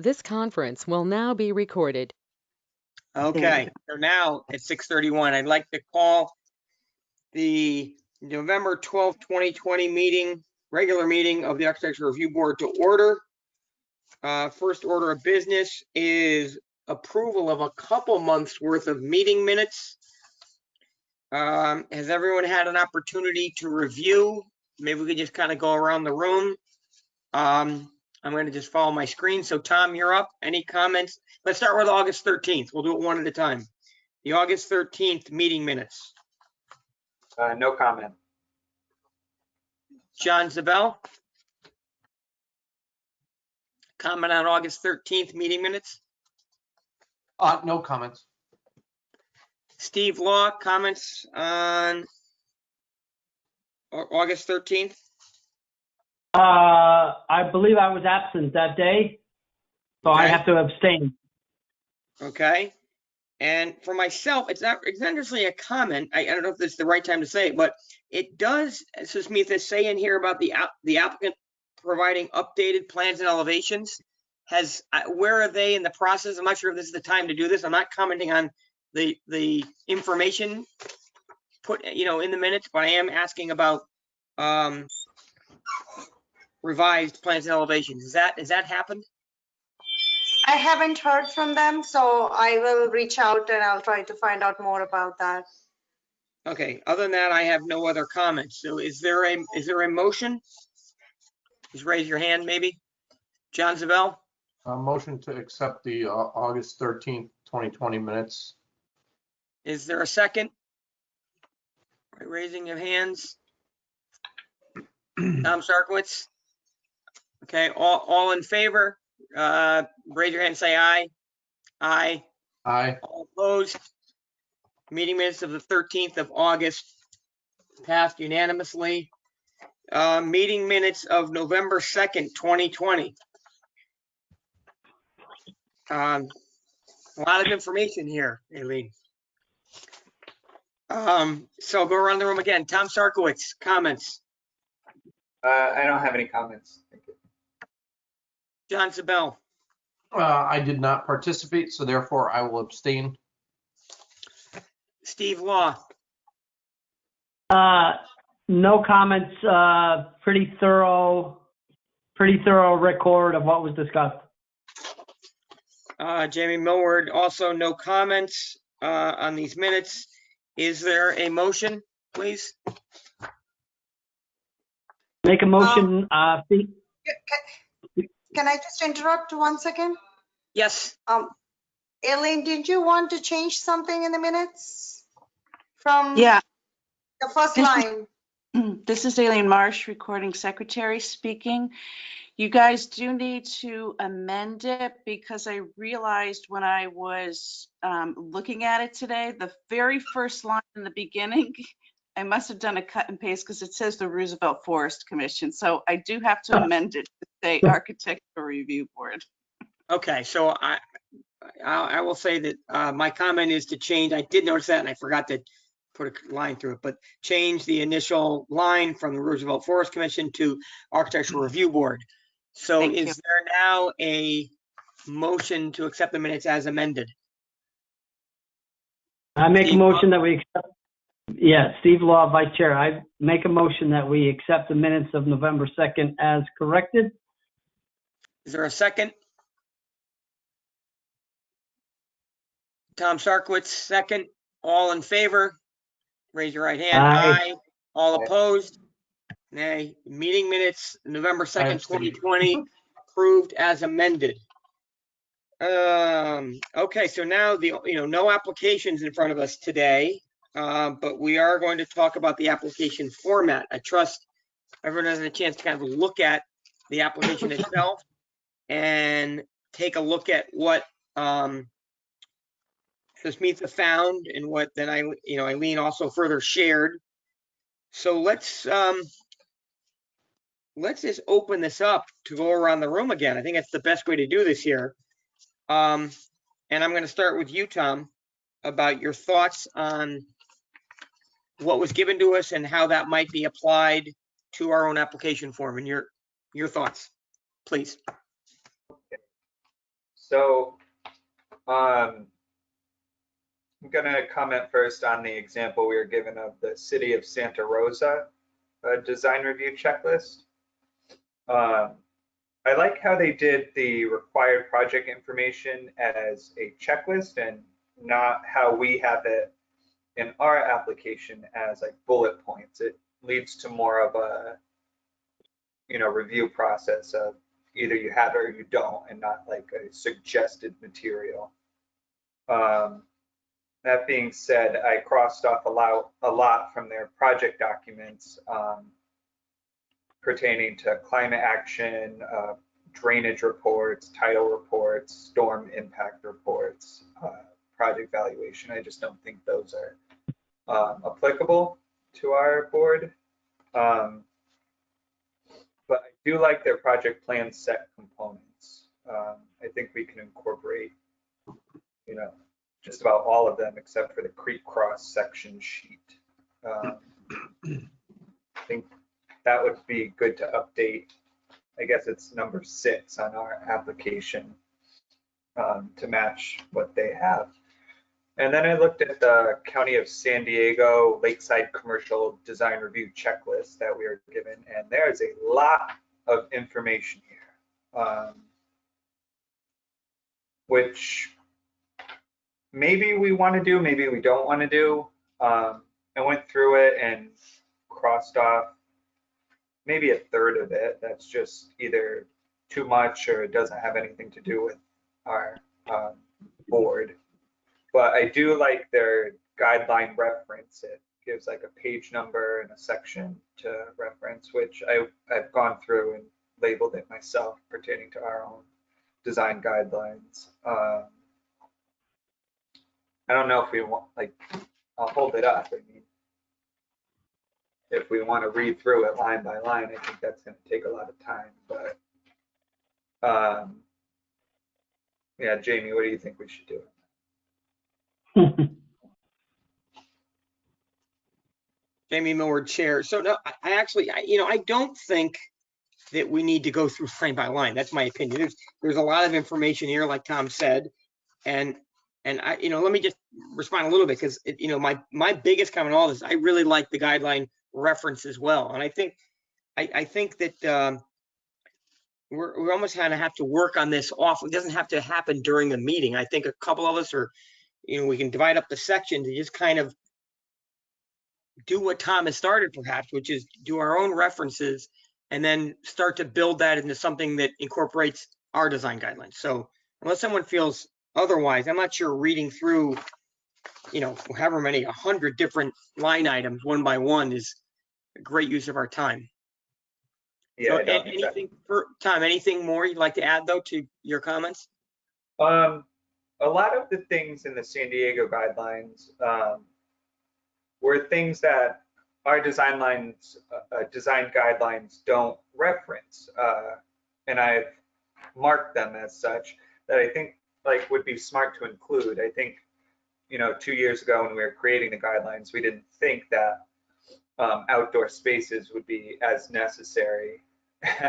This conference will now be recorded. Okay, so now at 6:31, I'd like to call the November 12th, 2020 meeting, regular meeting of the Architecture Review Board to order. First order of business is approval of a couple months worth of meeting minutes. Has everyone had an opportunity to review? Maybe we could just kind of go around the room. I'm going to just follow my screen. So Tom, you're up. Any comments? Let's start with August 13th. We'll do it one at a time. The August 13th meeting minutes. No comment. John Zabel? Comment on August 13th meeting minutes? No comments. Steve Law, comments on August 13th? I believe I was absent that day, so Okay. I have to abstain. Okay. And for myself, it's not necessarily a comment. I don't know if this is the right time to say it, but it does, so Smith is saying here about the applicant providing updated plans and elevations. Where are they in the process? I'm not sure if this is the time to do this. I'm not commenting on the information put, in the minutes, but I am asking about revised plans and elevations. Has that happened? I haven't heard from them, so I will reach out and I'll try to find out more about that. Okay, other than that, I have no other comments. So is there a motion? Just raise your hand, maybe. John Zabel? Motion to accept the August 13th, 2020 minutes. Is there a second? By raising of hands. Tom Sarkowitz? Okay, all in favor? Raise your hand and say aye. Aye. Aye. All opposed? Meeting minutes of the 13th of August passed unanimously. Meeting minutes of November 2nd, 2020. A lot of information here, Aileen. So go around the room again. Tom Sarkowitz, comments. I don't have any comments. Thank you. John Zabel. I did not participate, so therefore I will abstain. Steve Law. No comments. Pretty thorough record of what was discussed. Jamie Millward, also no comments on these minutes. Is there a motion, please? Make a motion. Can I just interrupt 1 second? Yes. Elaine, did you want to change something in the minutes from Yeah, the first line? this is Aileen Marsh, recording secretary speaking. You guys do need to amend it because I realized when I was looking at it today, the very first line in the beginning, I must have done a cut and paste because it says the Roosevelt Forest Commission. So I do have to amend it to say Architectural Review Board. Okay, so I will say that my comment is to change. I did notice that and I forgot to put a line through it, but change the initial line from the Roosevelt Forest Commission to Architectural Review Board. So Thank is you. there now a motion to accept the minutes as amended? I make a Steve motion that we accept. Yeah, Steve Law, Vice Chair. I make a motion that we accept the minutes of November 2nd as corrected. Is there a second? Tom Sarkowitz, second. All in favor? Raise your right hand. Aye. All opposed? Nay. Meeting minutes, November 2nd, abstain. 2020, approved as amended. Okay, so now no applications in front of us today, but we are going to talk about the application format. I trust everyone has a chance to kind of look at the application itself and take a look at what Smith found and what then Eileen also further shared. So let's just open this up to go around the room again. I think that's the best way to do this here. And I'm going to start with you, Tom, about your thoughts on what was given to us and how that might be applied to our own application form, and your thoughts, please. So I'm gonna comment first on the example we were given of the City of Santa Rosa design review checklist. I like how they did the required project information as a checklist and not how we have it in our application as like bullet points. It leads to more of a, review process of either you have it or you don't, and not like a suggested material. That being said, I crossed off a lot from their project documents pertaining to climate action, drainage reports, title reports, storm impact reports, project valuation. I just don't think those are applicable to our board. But I do like their project plan set components. I think we can incorporate, just about all of them except for the creek cross section sheet. I think that would be good to update. I guess it's number 6 on our application to match what they have. And then I looked at the County of San Diego Lakeside Commercial Design Review checklist that we were given, and there's a lot of information here, which maybe we want to do, maybe we don't want to do. I went through it and crossed off maybe a third of it. That's just either too much or it doesn't have anything to do with our board. But I do like their guideline reference. It gives like a page number and a section to reference, which I've gone through and labeled it myself pertaining to our own design guidelines. I don't know if we want, I'll hold it up. I mean, if we want to read through it line by line, I think that's going to take a lot of time. But yeah, Jamie, what do you think we should do? Jamie Millward, Chair. So no, I don't think that we need to go through line by line. That's my opinion. There's a lot of information here, like Tom said, and I, let me just respond a little bit because my biggest comment on all this, I really like the guideline reference as well, and I think that we almost kind of have to work on this off. It doesn't have to happen during the meeting. I think a couple of us are, we can divide up the section to just kind of do what Tom has started perhaps, which is do our own references and then start to build that into something that incorporates our design guidelines. So unless someone feels otherwise, I'm not sure reading through, however many, 100 different line items one by one is a great use of our time. Yeah. So, anything for Tom, anything more you'd like to add though to your comments? A lot of the things in the San Diego guidelines were things that our design guidelines don't reference, and I've marked them as such that I think would be smart to include. I think 2 years ago when we were creating the guidelines, we didn't think that outdoor spaces would be as necessary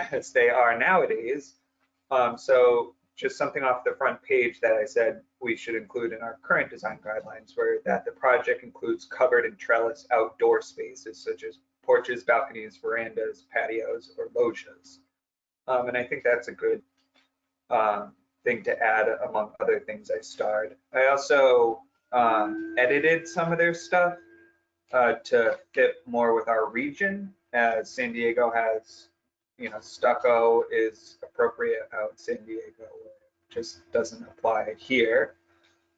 as they are nowadays. So just something off the front page that I said we should include in our current design guidelines were that the project includes covered and trellis outdoor spaces such as porches, balconies, verandas, patios, or loggias. And I think that's a good thing to add among other things I starred. I also edited some of their stuff to fit more with our region, as San Diego has, stucco is appropriate out in San Diego. It just doesn't apply here.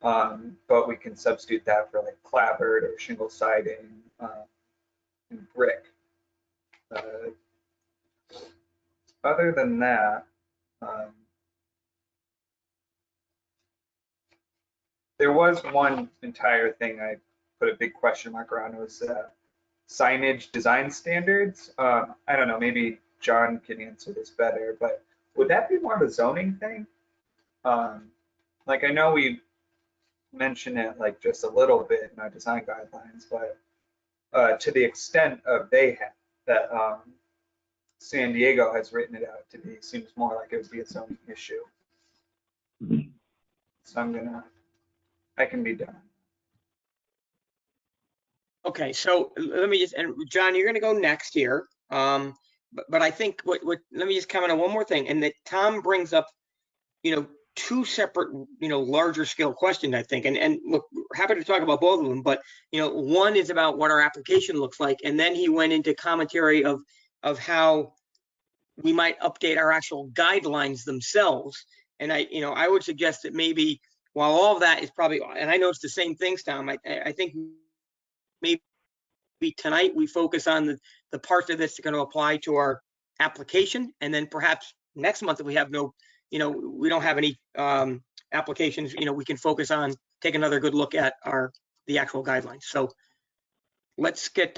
But we can substitute that for clapboard or shingle siding and brick. Other than that, there was one entire thing I put a big question mark around. It was signage design standards. I don't know, maybe John can answer this better, but would that be more of a zoning thing? I know we mentioned it just a little bit in our design guidelines, but to the extent of that San Diego has written it out to be, seems more like it would be a zoning issue. so I can be done. Okay, so let me just, and John, you're gonna go next here. But I think let me just comment on one more thing, and that Tom brings up, two separate, larger scale questions, I think. And look, we're happy to talk about both of them, but, one is about what our application looks like. And then he went into commentary of how we might update our actual guidelines themselves. And I would suggest that maybe while all of that is probably, and I know it's the same things, Tom, I think maybe tonight we focus on the parts of this that are going to apply to our application. And then perhaps next month, if we have we don't have any applications, we can focus on, take another good look at the actual guidelines. So let's get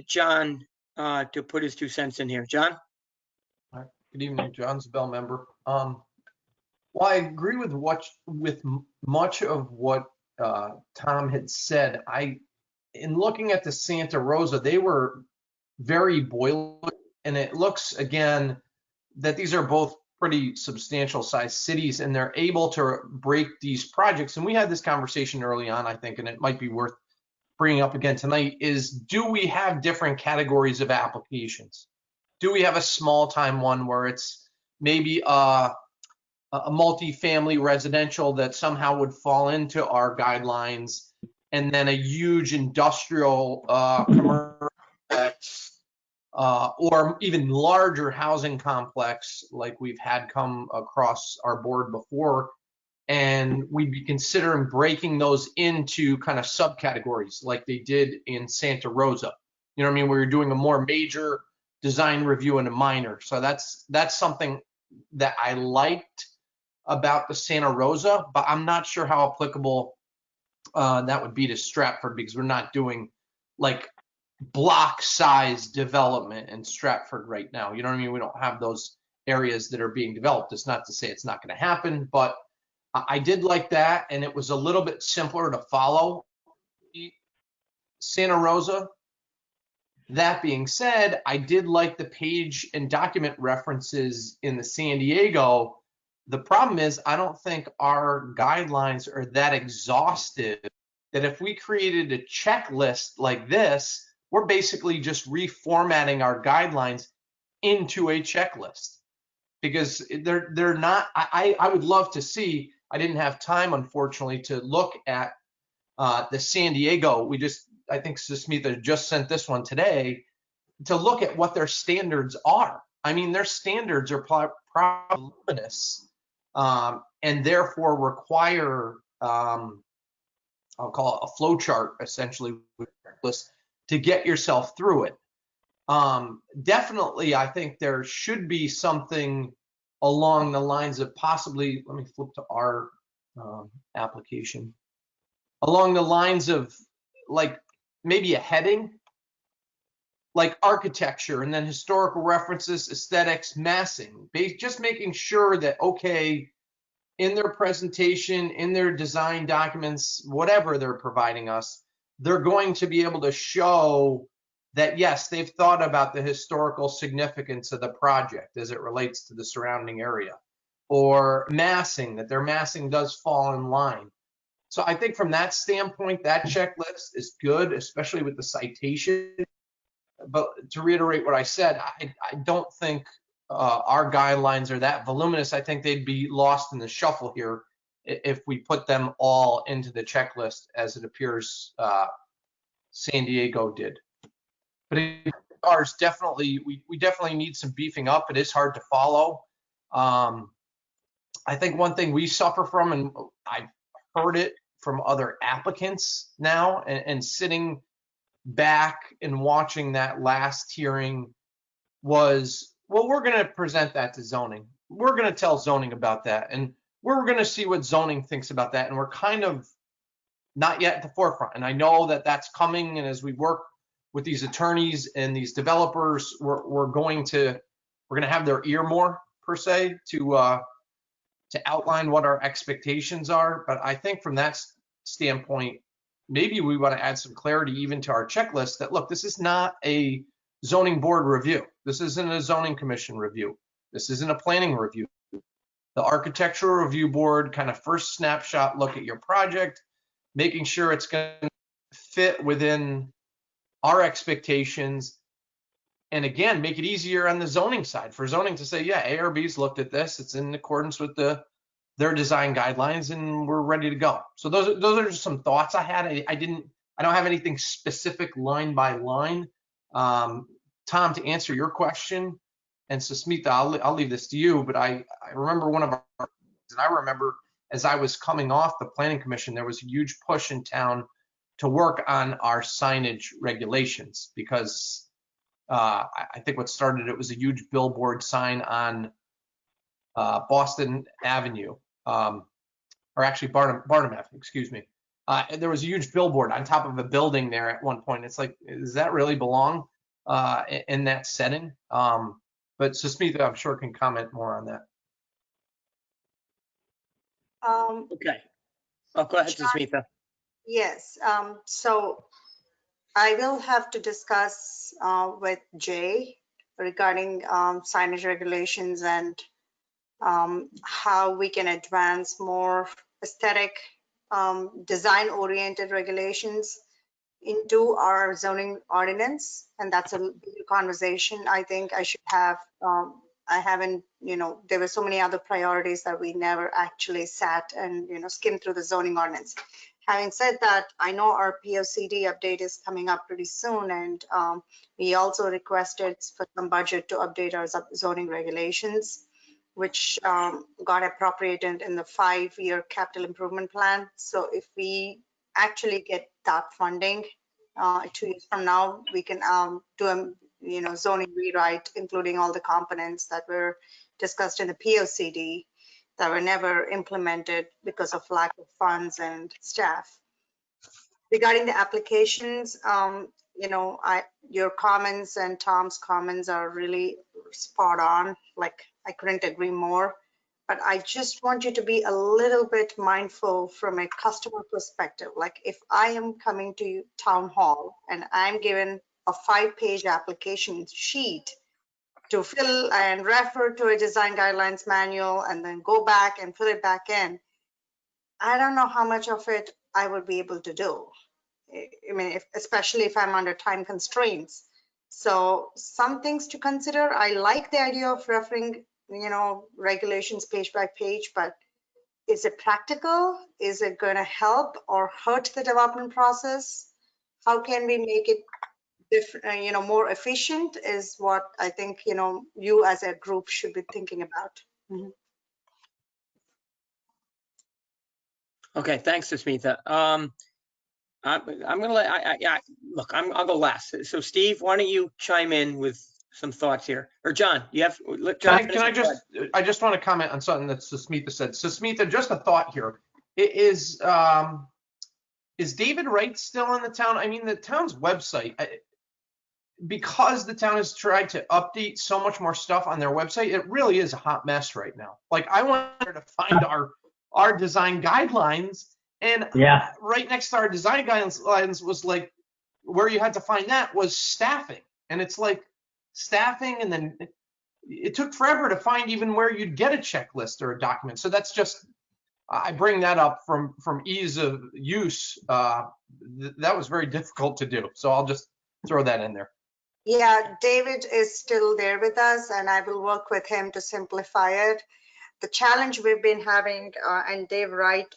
John to put his 2 cents in here. John? All right. Good evening, John's a Bell member. Well, I agree with much of what Tom had said. In looking at the Santa Rosa, they were very boilerplate, and it looks again that these are both pretty substantial sized cities, and they're able to break these projects. And we had this conversation early on, I think, and it might be worth bringing up again tonight, is do we have different categories of applications? Do we have a small time one where it's maybe a multifamily residential that somehow would fall into our guidelines, and then a huge industrial commercial complex, or even larger housing complex like we've had come across our board before, and we'd be considering breaking those into kind of subcategories like they did in Santa Rosa. You know what I mean? Where you're doing a more major design review and a minor. So that's something that I liked about the Santa Rosa, but I'm not sure how applicable that would be to Stratford, because we're not doing like block size development in Stratford right now. You know what I mean? We don't have those areas that are being developed. It's not to say it's not going to happen, but I did like that, and it was a little bit simpler to follow Santa Rosa. That being said, I did like the page and document references in the San Diego. The problem is I don't think our guidelines are that exhaustive that if we created a checklist like this, we're basically just reformatting our guidelines into a checklist, because they're not. I would love to see. I didn't have time, unfortunately, to look at the San Diego. I think Susmitha just sent this one today to look at what their standards are. I mean, their standards are probably luminous, and therefore require, I'll call it a flow chart, essentially, to get yourself through it. Definitely, I think there should be something along the lines of possibly, let me flip to our application, along the lines of like maybe a heading, like architecture, and then historical references, aesthetics, massing, just making sure that, okay, in their presentation, in their design documents, whatever they're providing us, they're going to be able to show that, yes, they've thought about the historical significance of the project as it relates to the surrounding area, or massing, that their massing does fall in line. So I think from that standpoint, that checklist is good, especially with the citation. But to reiterate what I said, I don't think our guidelines are that voluminous. I think they'd be lost in the shuffle here if we put them all into the checklist as it appears San Diego did. But ours definitely, we definitely need some beefing up. It is hard to follow. I think one thing we suffer from, and I've heard it from other applicants now, and sitting back and watching that last hearing was, well, we're going to present that to zoning. We're going to tell zoning about that, and we're going to see what zoning thinks about that. And we're kind of not yet at the forefront. And I know that that's coming. And as we work with these attorneys and these developers, we're going to have their ear more, per se, to outline what our expectations are. But I think from that standpoint, maybe we want to add some clarity even to our checklist that, look, this is not a zoning board review. This isn't a zoning commission review. This isn't a planning review. the architectural review board kind of first snapshot look at your project, making sure it's going to fit within our expectations. And again, make it easier on the zoning side for zoning to say, yeah, ARB's looked at this. It's in accordance with their design guidelines and we're ready to go. So those are just some thoughts I had. I don't have anything specific line by line. Tom, to answer your question, and Susmita, I'll leave this to you, but I remember one of our, and I remember as I was coming off the planning commission, there was a huge push in town to work on our signage regulations because I think what started it was a huge billboard sign on Boston Avenue, or actually Barnum Avenue, excuse me. There was a huge billboard on top of a building there at one point. It's like, does that really belong in that setting? But Susmita, I'm sure, can comment more on that. Okay. Oh, go ahead, Susmita. Yes, so I will have to discuss with Jay regarding signage regulations and how we can advance more aesthetic, design-oriented regulations into our zoning ordinance. And that's a big conversation I think I should have. I haven't, there were so many other priorities that we never actually sat and, skimmed through the zoning ordinance. Having said that, I know our POCD update is coming up pretty soon, and we also requested for some budget to update our zoning regulations, which got appropriated in the 5-year capital improvement plan. So if we actually get that funding 2 years from now, we can do a zoning rewrite, including all the components that were discussed in the POCD that were never implemented because of lack of funds and staff. Regarding the applications, your comments and Tom's comments are really spot on. Like, I couldn't agree more. But I just want you to be a little bit mindful from a customer perspective. Like, if I am coming to town hall and I'm given a 5-page application sheet to fill and refer to a design guidelines manual and then go back and fill it back in, I don't know how much of it I would be able to do. I mean, especially if I'm under time constraints. So some things to consider. I like the idea of referring, regulations page by page, but is it practical? Is it going to help or hurt the development process? How can we make it different, more efficient is what I think, you as a group should be thinking about. Mm-hmm. Okay, thanks, Susmita. I'm gonna look. I'll go last. So, Steve, why don't you chime in with some thoughts here? Or John, you have. John, I just want to comment on something that Susmita said. Susmita, just a thought here. Is David Wright still in the town? I mean, the town's website, because the town has tried to update so much more stuff on their website, it really is a hot mess right now. Like, I wanted to find our design guidelines, and right next to our design guidelines was like, where you had to find that was staffing. And it's like staffing, and then it took forever to find even where you'd get a checklist or a document. So that's just, I bring that up from ease of use. That was very difficult to do. So I'll just throw that in there. Yeah, David is still there with us, and I will work with him to simplify it. The challenge we've been having, and Dave Wright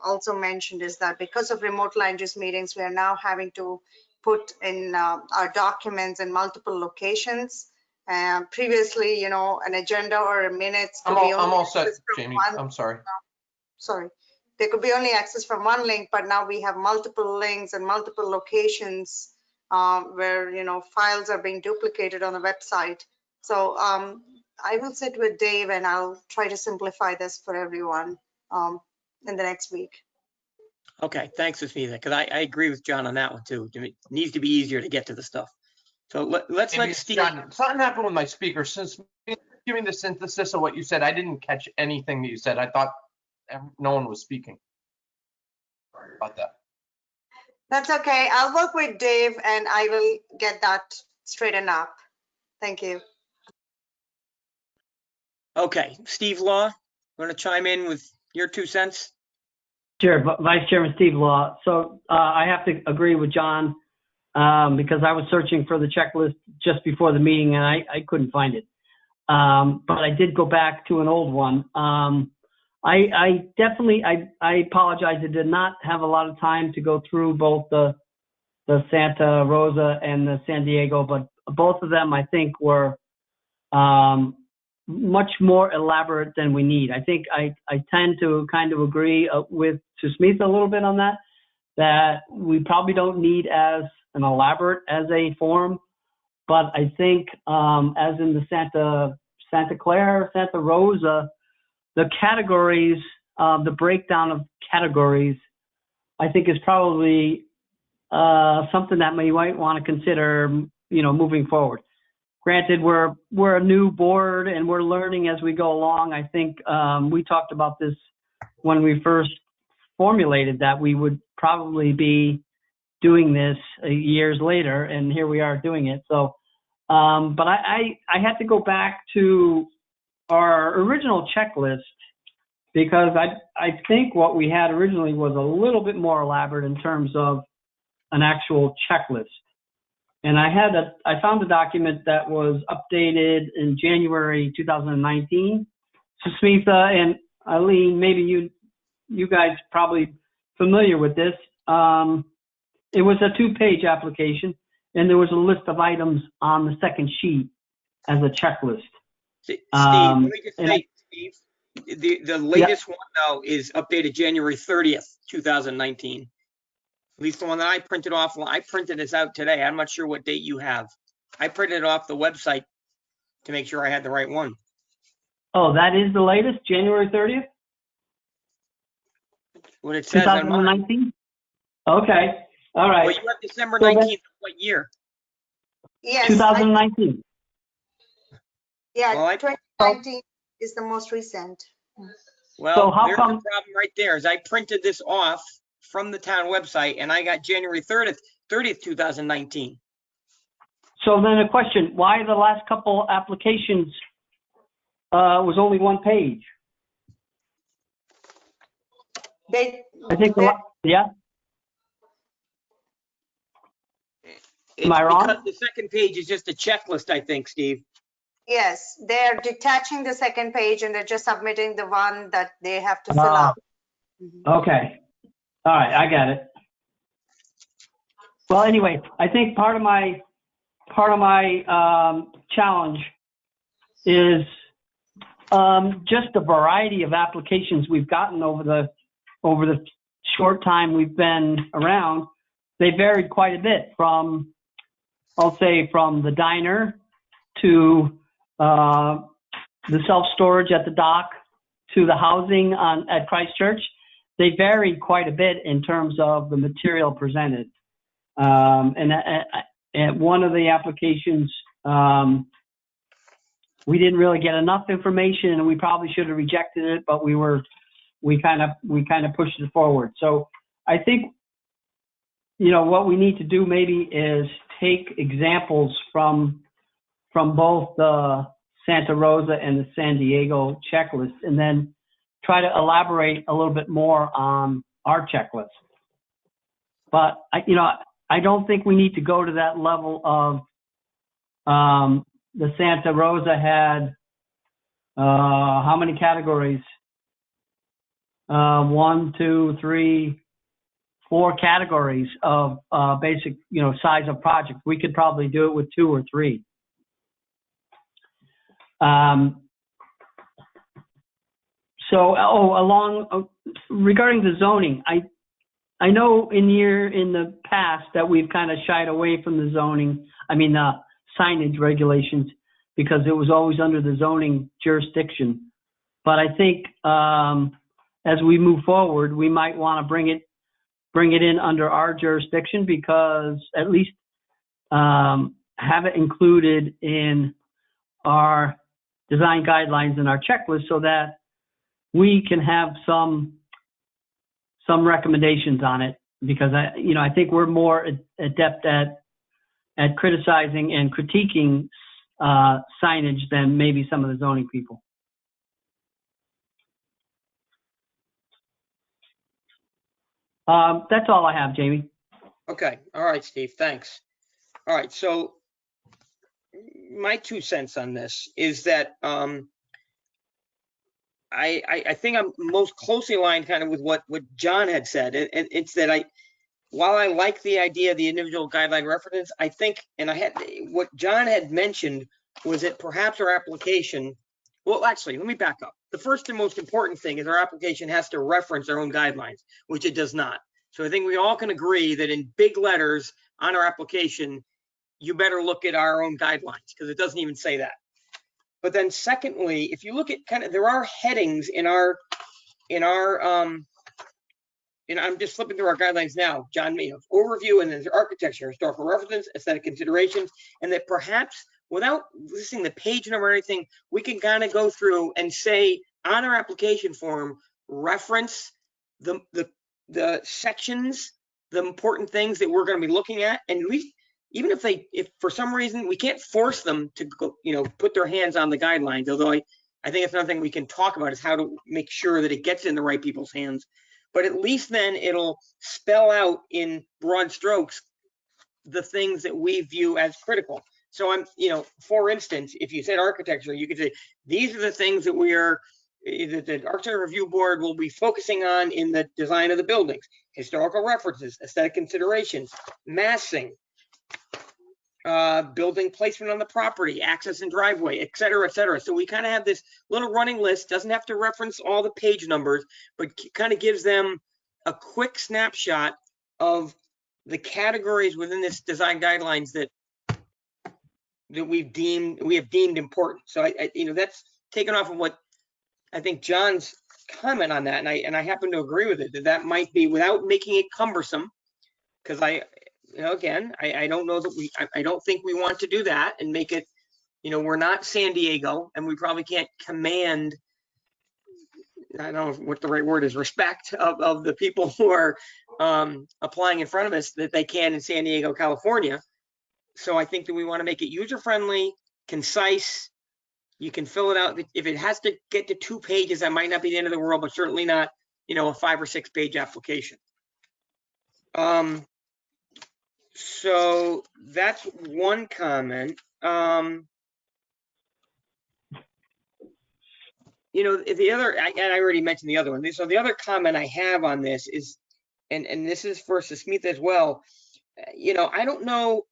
also mentioned, is that because of remote land use meetings, we are now having to put in our documents in multiple locations. Previously, an agenda or a minutes could be only I'm all set, Jamie. one. I'm sorry. Sorry. They could be only accessed from one link, but now we have multiple links and multiple locations where, files are being duplicated on the website. So I will sit with Dave and I'll try to simplify this for everyone in the next week. Okay, thanks, Susmita, because I agree with John on that one too. It needs to be easier to get to the stuff. So let's let Steve. John, something happened with my speaker. Since giving the synthesis of what you said, I didn't catch anything that you said. I thought no one was speaking. Sorry about that. That's okay. I'll work with Dave and I will get that straightened up. Thank you. Okay, Steve Law. Want to chime in with your 2 cents? Sure, Vice Chairman Steve Law. So I have to agree with John because I was searching for the checklist just before the meeting and I couldn't find it. But I did go back to an old one. I definitely apologize. I did not have a lot of time to go through both the Santa Rosa and the San Diego, but both of them I think were much more elaborate than we need. I think I tend to kind of agree with Susmitha a little bit on that we probably don't need as an elaborate as a form, but I think as in the Santa Clara, Santa Rosa, the categories, the breakdown of categories, I think is probably something that we might want to consider, moving forward. Granted, we're a new board and we're learning as we go along. I think we talked about this when we first formulated that we would probably be doing this years later, and here we are doing it. So, but I had to go back to our original checklist because I think what we had originally was a little bit more elaborate in terms of an actual checklist. And I found a document that was updated in January 2019. Susmitha and Eileen, maybe you guys probably familiar with this. It was a 2-page application, and there was a list of items on the second sheet as a checklist. Steve, let me just say, Steve, the latest one though is updated January 30th, 2019. At least the one that I printed off. I printed this out today. I'm not sure what date you have. I printed it off the website to make sure I had the right one. Oh, that is the latest, January 30th? What it says on mine. 2019? Okay, all right. Well, you have December 19th. What year? Yes. 2019. Yeah, Well, 2019 is the most recent. Well, So how there's come- the problem right there is I printed this off from the town website and I got January 30th, 2019. So then a question, why the last couple applications was only 1 page? I think, yeah? It's Am I wrong? because the second page is just a checklist, I think, Steve. Yes, they're detaching the second page and they're just submitting the one that they have to fill out. Okay. All right, I got it. Well, anyway, I think part of my challenge is just the variety of applications we've gotten over the short time we've been around. They varied quite a bit from, I'll say, from the diner to the self-storage at the dock to the housing at Christchurch. They varied quite a bit in terms of the material presented. And at one of the applications, we didn't really get enough information, and we probably should have rejected it, but we kind of pushed it forward. So I think, what we need to do maybe is take examples from both the Santa Rosa and the San Diego checklist, and then try to elaborate a little bit more on our checklist. But I don't think we need to go to that level of the Santa Rosa had how many categories? 1, 2, 3, 4 categories of basic, size of project. We could probably do it with 2 or 3. Regarding the zoning, I know in the past that we've kind of shied away from the signage regulations because it was always under the zoning jurisdiction. But I think as we move forward, we might want to bring it in under our jurisdiction, because at least have it included in our design guidelines and our checklist so that we can have some recommendations on it, because I think we're more adept at criticizing and critiquing signage than maybe some of the zoning people. That's all I have, Jamie. Okay, all right, Steve, thanks. All right, so my 2 cents on this is that I think I'm most closely aligned kind of with what John had said. It's that while I like the idea of the individual guideline references, I think, and what John had mentioned was that perhaps our application, well, actually, let me back up. The first and most important thing is our application has to reference our own guidelines, which it does not. So I think we all can agree that in big letters on our application, you better look at our own guidelines because it doesn't even say that. But then secondly, if you look at there are headings in our I'm just flipping through our guidelines now, John, overview and then architecture, historical references, aesthetic considerations, and that perhaps without listing the page number or anything, we can kind of go through and say on our application form, reference the sections, the important things that we're going to be looking at, and at least even if for some reason we can't force them to go, put their hands on the guidelines, although I think it's another thing we can talk about is how to make sure that it gets in the right people's hands. But at least then it'll spell out in broad strokes the things that we view as critical. So for instance, if you said architecture, you could say, these are the things that the Architecture Review Board will be focusing on in the design of the buildings: historical references, aesthetic considerations, massing, building placement on the property, access and driveway, et cetera, et cetera. So we kind of have this little running list, doesn't have to reference all the page numbers, but kind of gives them a quick snapshot of the categories within this design guidelines that we have deemed important. So that's taken off of what I think John's comment on that, and I happen to agree with it, that might be, without making it cumbersome, because again, I don't know that I don't think we want to do that and make it, we're not San Diego, and we probably can't command, I don't know what the right word is, respect of the people who are applying in front of us that they can in San Diego, California. So I think that we want to make it user-friendly, concise. You can fill it out. If it has to get to 2 pages, that might not be the end of the world, but certainly not, a 5 or 6 page application. So that's one comment. The other, and I already mentioned the other one. So the other comment I have on this is, and this is for Susmitha as well. I don't know.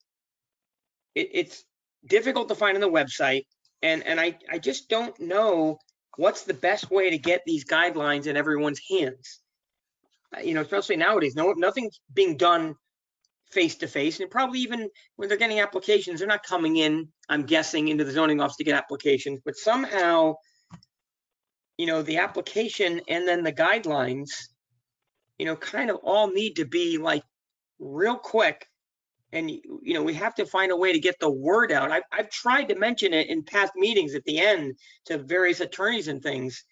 It's difficult to find on the website, and I just don't know what's the best way to get these guidelines in everyone's hands. Especially nowadays, nothing's being done face to face, and probably even when they're getting applications, they're not coming in, I'm guessing, into the zoning office to get applications, but somehow, the application and then the guidelines, kind of all need to be like real quick. And, we have to find a way to get the word out. I've tried to mention it in past meetings at the end to various attorneys and things,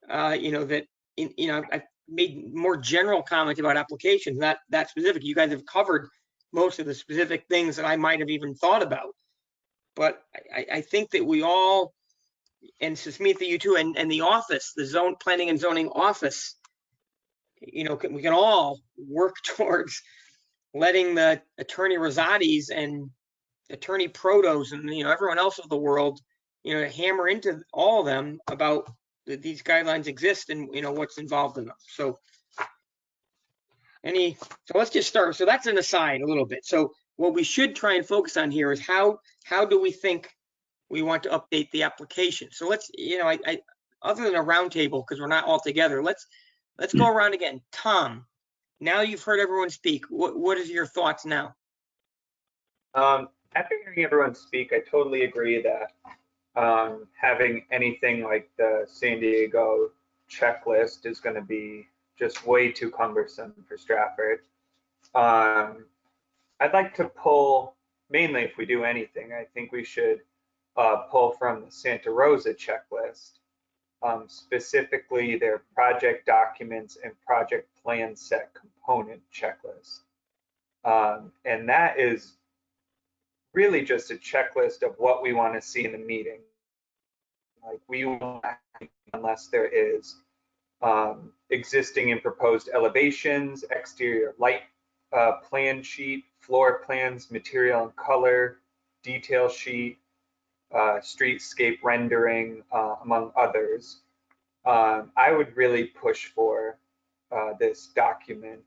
that, I've made more general comments about applications, not that specific. You guys have covered most of the specific things that I might have even thought about. But I think that we all, and Susmitha, you too, and the office, the zone planning and zoning office, we can all work towards letting the attorney Rosati's and attorney Protos and, everyone else of the world, hammer into all of them about that these guidelines exist and, what's involved in them. So let's just start. So that's an aside a little bit. So what we should try and focus on here is how do we think we want to update the application? So let's, other than a roundtable, because we're not all together, let's go around again. Tom, now you've heard everyone speak. What is your thoughts now? After hearing everyone speak, I totally agree that having anything like the San Diego checklist is going to be just way too cumbersome for Stratford. I'd like to pull, mainly if we do anything, I think we should pull from the Santa Rosa checklist, specifically their project documents and project plan set component checklist. And that is really just a checklist of what we want to see in the meeting. Like we won't, unless there is existing and proposed elevations, exterior light plan sheet, floor plans, material and color, detail sheet, streetscape rendering, among others. I would really push for this document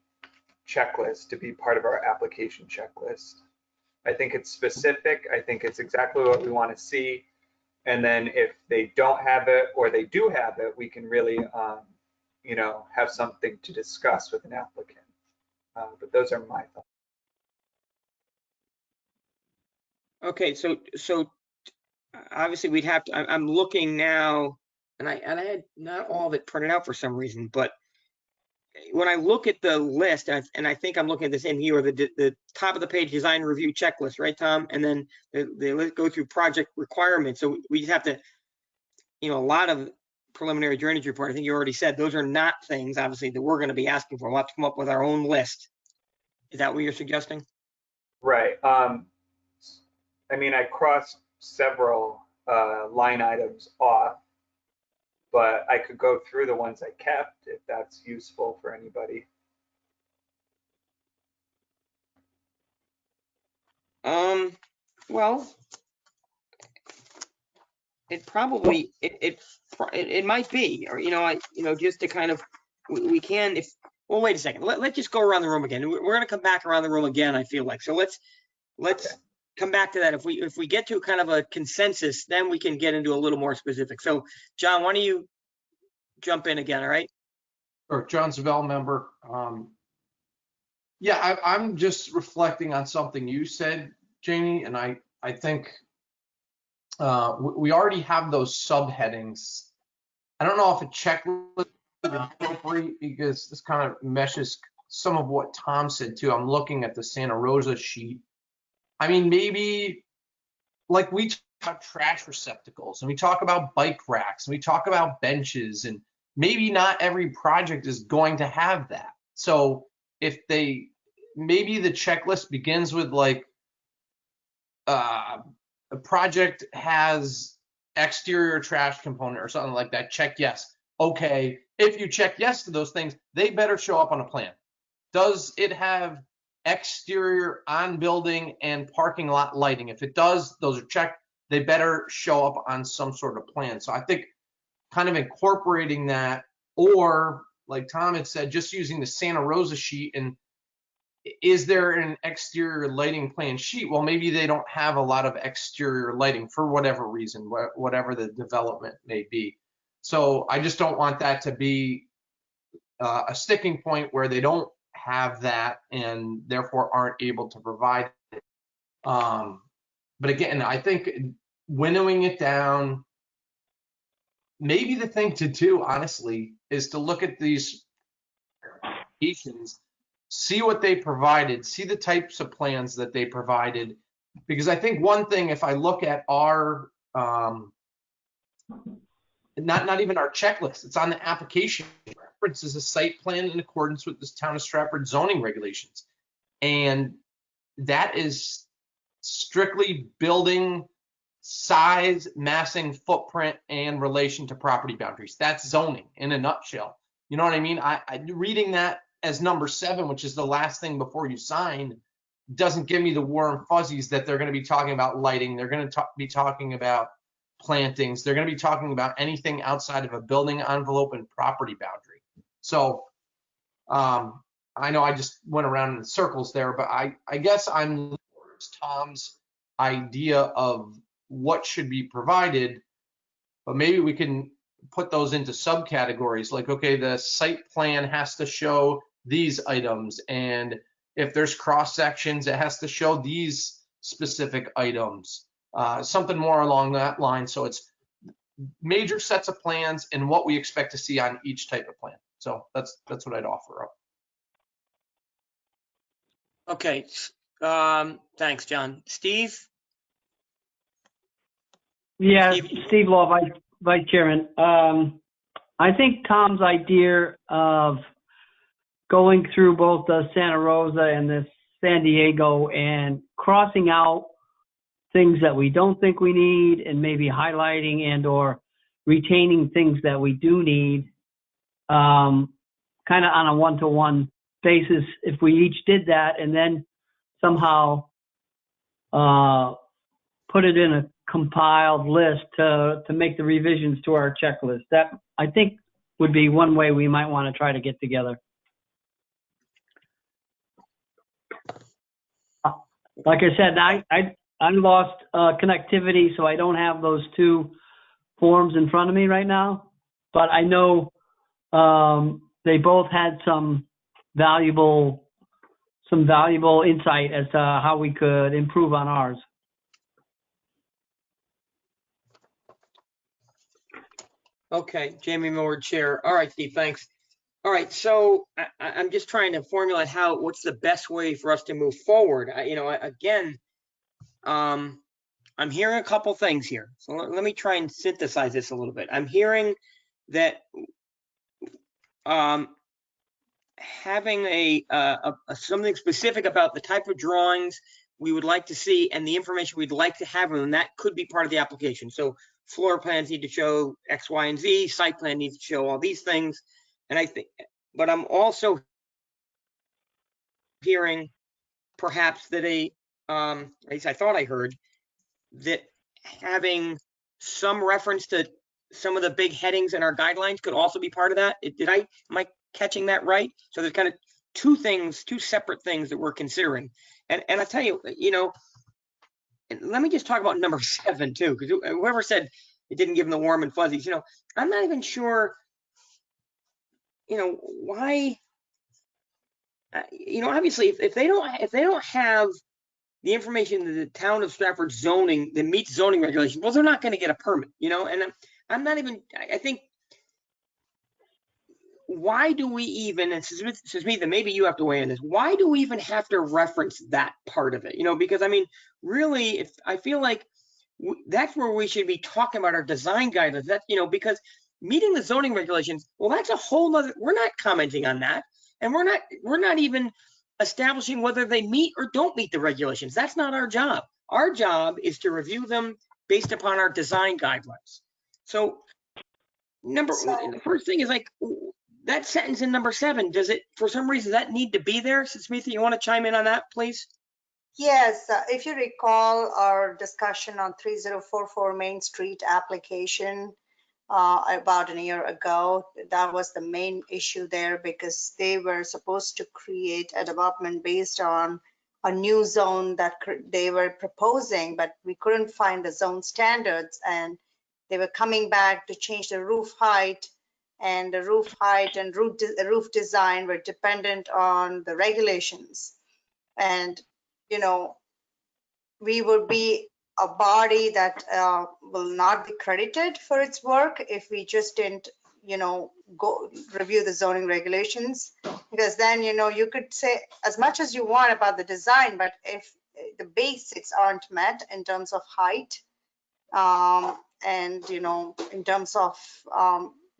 checklist to be part of our application checklist. I think it's specific. I think it's exactly what we want to see. And then if they don't have it or they do have it, we can really, you know, have something to discuss with an applicant. But those are my thoughts. Okay, so obviously we'd have to, I'm looking now, and I had not all of it printed out for some reason, but when I look at the list, and I think I'm looking at the same here, the top of the page design review checklist, right, Tom? And then they go through project requirements. So we just have to, you know, a lot of preliminary drainage report, I think you already said, those are not things, obviously, that we're going to be asking for. We'll have to come up with our own list. Is that what you're suggesting? Right. I mean, I crossed several line items off, but I could go through the ones I kept if that's useful for anybody. Well, it probably, it might be, or, you know, just to kind of, we can, if, well, wait a second. Let's just go around the room again. We're going to come back around the room again, I feel like. So let's come back to that. If we get to kind of a consensus, then we can get into a little more specific. So John, why don't you jump in again, all right? Or John Savell, member. Yeah, I'm just reflecting on something you said, Jamie, and I think we already have those subheadings. I don't know if a checklist is appropriate because this kind of meshes some of what Tom said too. I'm looking at the Santa Rosa sheet. I mean, maybe like we talk about trash receptacles and we talk about bike racks and we talk about benches, and maybe not every project is going to have that. So if maybe the checklist begins with like a project has exterior trash component or something like that, check yes. Okay, if you check yes to those things, they better show up on a plan. Does it have exterior on building and parking lot lighting? If it does, those are checked. They better show up on some sort of plan. So I think kind of incorporating that, or like Tom had said, just using the Santa Rosa sheet, and is there an exterior lighting plan sheet? Well, maybe they don't have a lot of exterior lighting for whatever reason, whatever the development may be. So I just don't want that to be a sticking point where they don't have that and therefore aren't able to provide it. But again, I think winnowing it down, maybe the thing to do, honestly, is to look at these applications, see what they provided, see the types of plans that they provided. Because I think one thing, if I look at our, not even our checklist, it's on the application. Reference is a site plan in accordance with the town of Stratford zoning regulations. And that is strictly building size, massing, footprint, and relation to property boundaries. That's zoning in a nutshell. You know what I mean? I reading that as number 7, which is the last thing before you sign, doesn't give me the warm fuzzies that they're going to be talking about lighting. They're going to be talking about plantings. They're going to be talking about anything outside of a building envelope and property boundary. So I know I just went around in circles there, but I guess I'm towards Tom's idea of what should be provided, but maybe we can put those into subcategories. Like, okay, the site plan has to show these items, and if there's cross sections, it has to show these specific items. Something more along that line. So it's major sets of plans and what we expect to see on each type of plan. So that's what I'd offer up. Okay. Thanks, John. Steve? Yeah, Steve Law, Vice Chairman. I think Tom's idea of going through both the Santa Rosa and the San Diego and crossing out things that we don't think we need and maybe highlighting and or retaining things that we do need kind of on a one-to-one basis if we each did that and then somehow put it in a compiled list to make the revisions to our checklist. That, I think, would be one way we might want to try to get together. Like I said, I lost connectivity, so I don't have those two forms in front of me right now. But I know they both had some valuable insight as to how we could improve on ours. Okay, Jamie Miller, Chair. All right, Steve, thanks. All right, so I'm just trying to formulate what's the best way for us to move forward. Again, I'm hearing a couple things here. So let me try and synthesize this a little bit. I'm hearing that having something specific about the type of drawings we would like to see and the information we'd like to have, and that could be part of the application. So floor plans need to show X, Y, and Z. Site plan needs to show all these things. And I think, but I'm also hearing perhaps that at least I thought I heard that having some reference to some of the big headings in our guidelines could also be part of that. Am I catching that right? So there's kind of two separate things that we're considering. And I tell you, let me just talk about number 7 too, because whoever said it didn't give them the warm and fuzzies, I'm not even sure, why, obviously if they don't have the information that the town of Stratford zoning that meets zoning regulations, well, they're not going to get a permit, and I'm not even, I think, why do we even, and Susmitha, maybe you have to weigh in this, why do we even have to reference that part of it? Because I mean, really, if I feel like that's where we should be talking about our design guidelines. That's, because meeting the zoning regulations, well, that's a whole other, we're not commenting on that. And we're not even establishing whether they meet or don't meet the regulations. That's not our job. Our job is to review them based upon our design guidelines. So the first thing is like that sentence in number 7, does it, for some reason, that need to be there? Smitha, you want to chime in on that, please? Yes, if you recall our discussion on 3044 Main Street application about a year ago, that was the main issue there because they were supposed to create a development based on a new zone that they were proposing, but we couldn't find the zone standards, and they were coming back to change the roof height, and the roof height and roof design were dependent on the regulations. And we would be a body that will not be credited for its work if we just didn't, go review the zoning regulations. Because then, you could say as much as you want about the design, but if the basics aren't met in terms of height, and, in terms of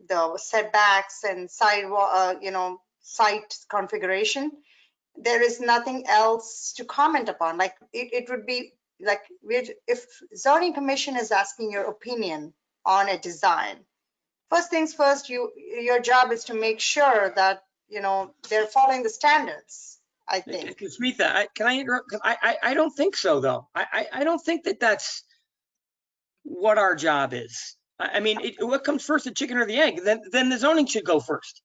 the setbacks and sidewalk, site configuration, there is nothing else to comment upon. Like it would be like if zoning commission is asking your opinion on a design, first things first, your job is to make sure that they're following the standards. I think. Smitha, can I interrupt? I don't think so, though. I don't think that that's what our job is. I mean, what comes first, the chicken or the egg? Then the zoning should go first,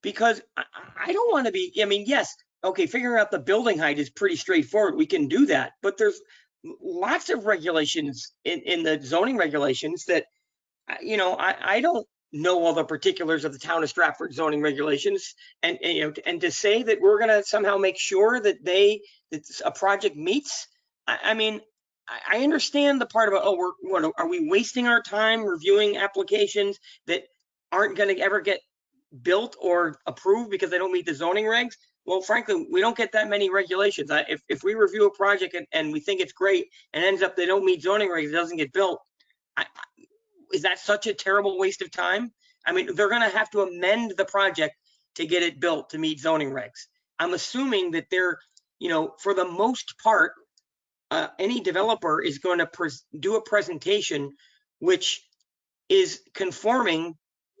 because I don't want to be. I mean, yes. Okay, figuring out the building height is pretty straightforward. We can do that, but there's lots of regulations in the zoning regulations that, I don't know all the particulars of the town of Stratford zoning regulations, and to say that we're going to somehow make sure that a project meets. I mean, I understand the part about, are we wasting our time reviewing applications that aren't going to ever get built or approved because they don't meet the zoning regs? Well, frankly, we don't get that many regulations. If we review a project and we think it's great and ends up they don't meet zoning regs, it doesn't get built, is that such a terrible waste of time? I mean, they're going to have to amend the project to get it built to meet zoning regs. I'm assuming that they're, for the most part, any developer is going to do a presentation which is conforming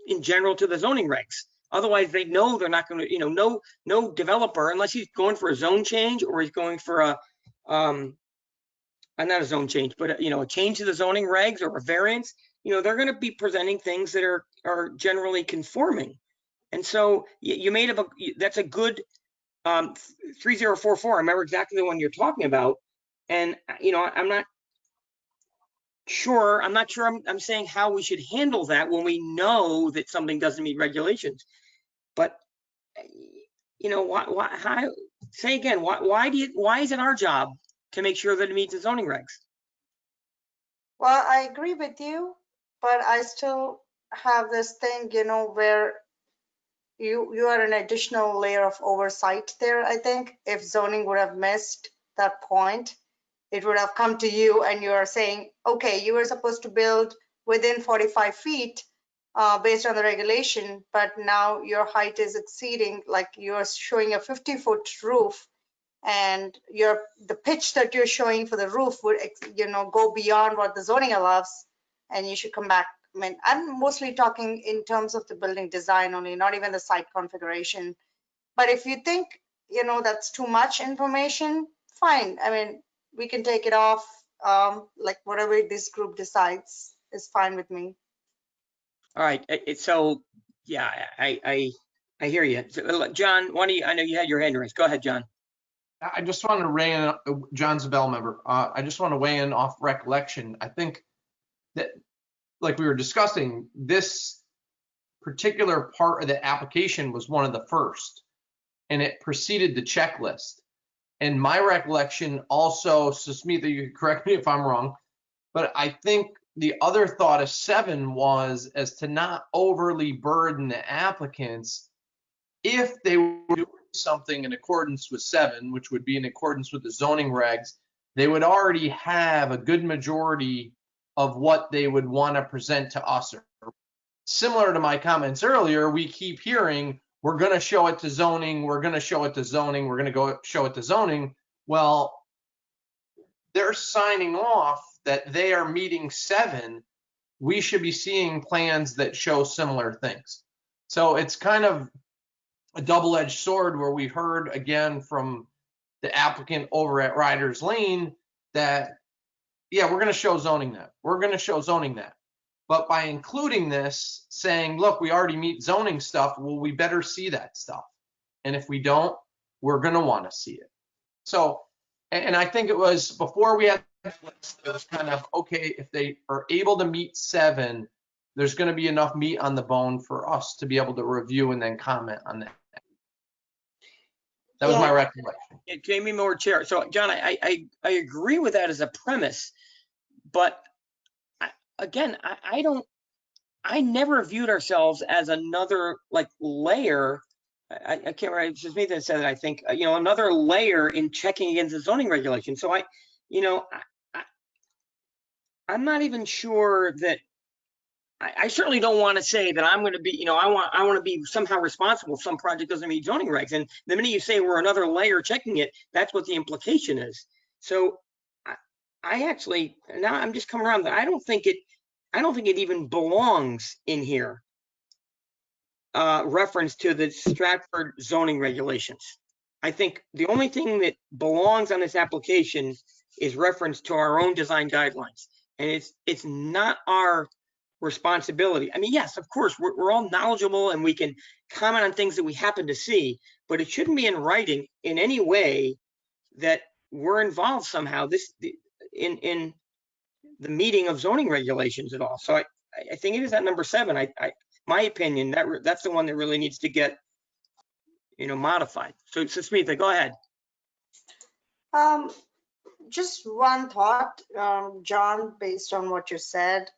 in general to the zoning regs. Otherwise, they know they're not going to, no developer, unless he's going for a zone change or he's going for a, not a zone change, but a change to the zoning regs or a variance, they're going to be presenting things that are generally conforming. And so you made up that's a good 3044. I remember exactly the one you're talking about. And, I'm not sure I'm saying how we should handle that when we know that something doesn't meet regulations. But, say again, why is it our job to make sure that it meets the zoning regs? Well, I agree with you, but I still have this thing, where you are an additional layer of oversight there. I think if zoning would have missed that point, it would have come to you and you are saying, okay, you were supposed to build within 45 feet based on the regulation, but now your height is exceeding, like you're showing a 50-foot roof, and the pitch that you're showing for the roof would go beyond what the zoning allows, and you should come back. I mean, I'm mostly talking in terms of the building design only, not even the site configuration. But if you think that's too much information, fine. I mean, we can take it off, like whatever this group decides is fine with me. All right. So yeah, I hear you. So, John, I know you had your hand raised. Go ahead, John. I just want to weigh in, John's a Bell member. I just want to weigh in off recollection. I think that, like we were discussing, this particular part of the application was one of the first, and it preceded the checklist. And my recollection also, so Smitha, you can correct me if I'm wrong, but I think the other thought of 7 was as to not overly burden the applicants if they were doing something in accordance with 7, which would be in accordance with the zoning regs. They would already have a good majority of what they would want to present to us. Similar to my comments earlier, we keep hearing, we're going to show it to zoning, we're going to show it to zoning, we're going to go show it to zoning. Well, they're signing off that they are meeting 7. We should be seeing plans that show similar things. So it's kind of a double-edged sword, where we heard again from the applicant over at Riders Lane that, yeah, we're going to show zoning that. We're going to show zoning that. But by including this, saying, look, we already meet zoning stuff, well, we better see that stuff. And if we don't, we're going to want to see it. So, and I think it was before we had, it was kind of, okay, if they are able to meet 7, there's going to be enough meat on the bone for us to be able to review and then comment on that. That was my recollection. Jamie Moore, Chair. So, John, I agree with that as a premise, but I never viewed ourselves as another layer. I can't remember. It's just me that said that. I think another layer in checking against the zoning regulation. So I'm not even sure that. I certainly don't want to say that I'm going to be, I want to be somehow responsible if some project doesn't meet zoning regs. And the minute you say we're another layer checking it, that's what the implication is. So I actually, now I'm just coming around that I don't think it even belongs in here. Reference to the Stratford zoning regulations. I think the only thing that belongs on this application is reference to our own design guidelines. And it's not our responsibility. I mean, yes, of course, we're all knowledgeable and we can comment on things that we happen to see, but it shouldn't be in writing in any way that we're involved somehow in the meeting of zoning regulations at all. So I think it is at number 7. My opinion, that's the one that really needs to get modified. So Smitha, go ahead. Just one thought, John, based on what you said.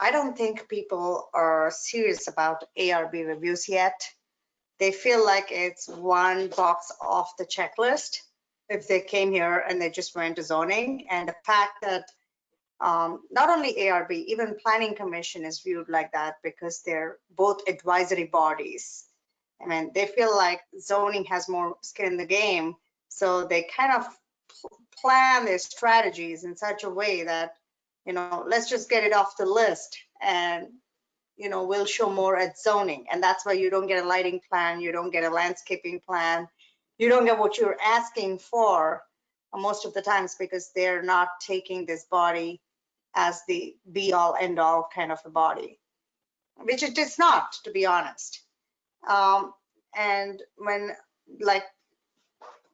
I don't think people are serious about ARB reviews yet. They feel like it's one box off the checklist if they came here and they just went to zoning. And the fact that not only ARB, even Planning Commission is viewed like that because they're both advisory bodies. I mean, they feel like zoning has more skin in the game. So they kind of plan their strategies in such a way that, let's just get it off the list. And, will show more at zoning. And that's why you don't get a lighting plan, you don't get a landscaping plan, you don't get what you're asking for most of the times, because they're not taking this body as the be all end all kind of a body, which it is not, to be honest. And when, like,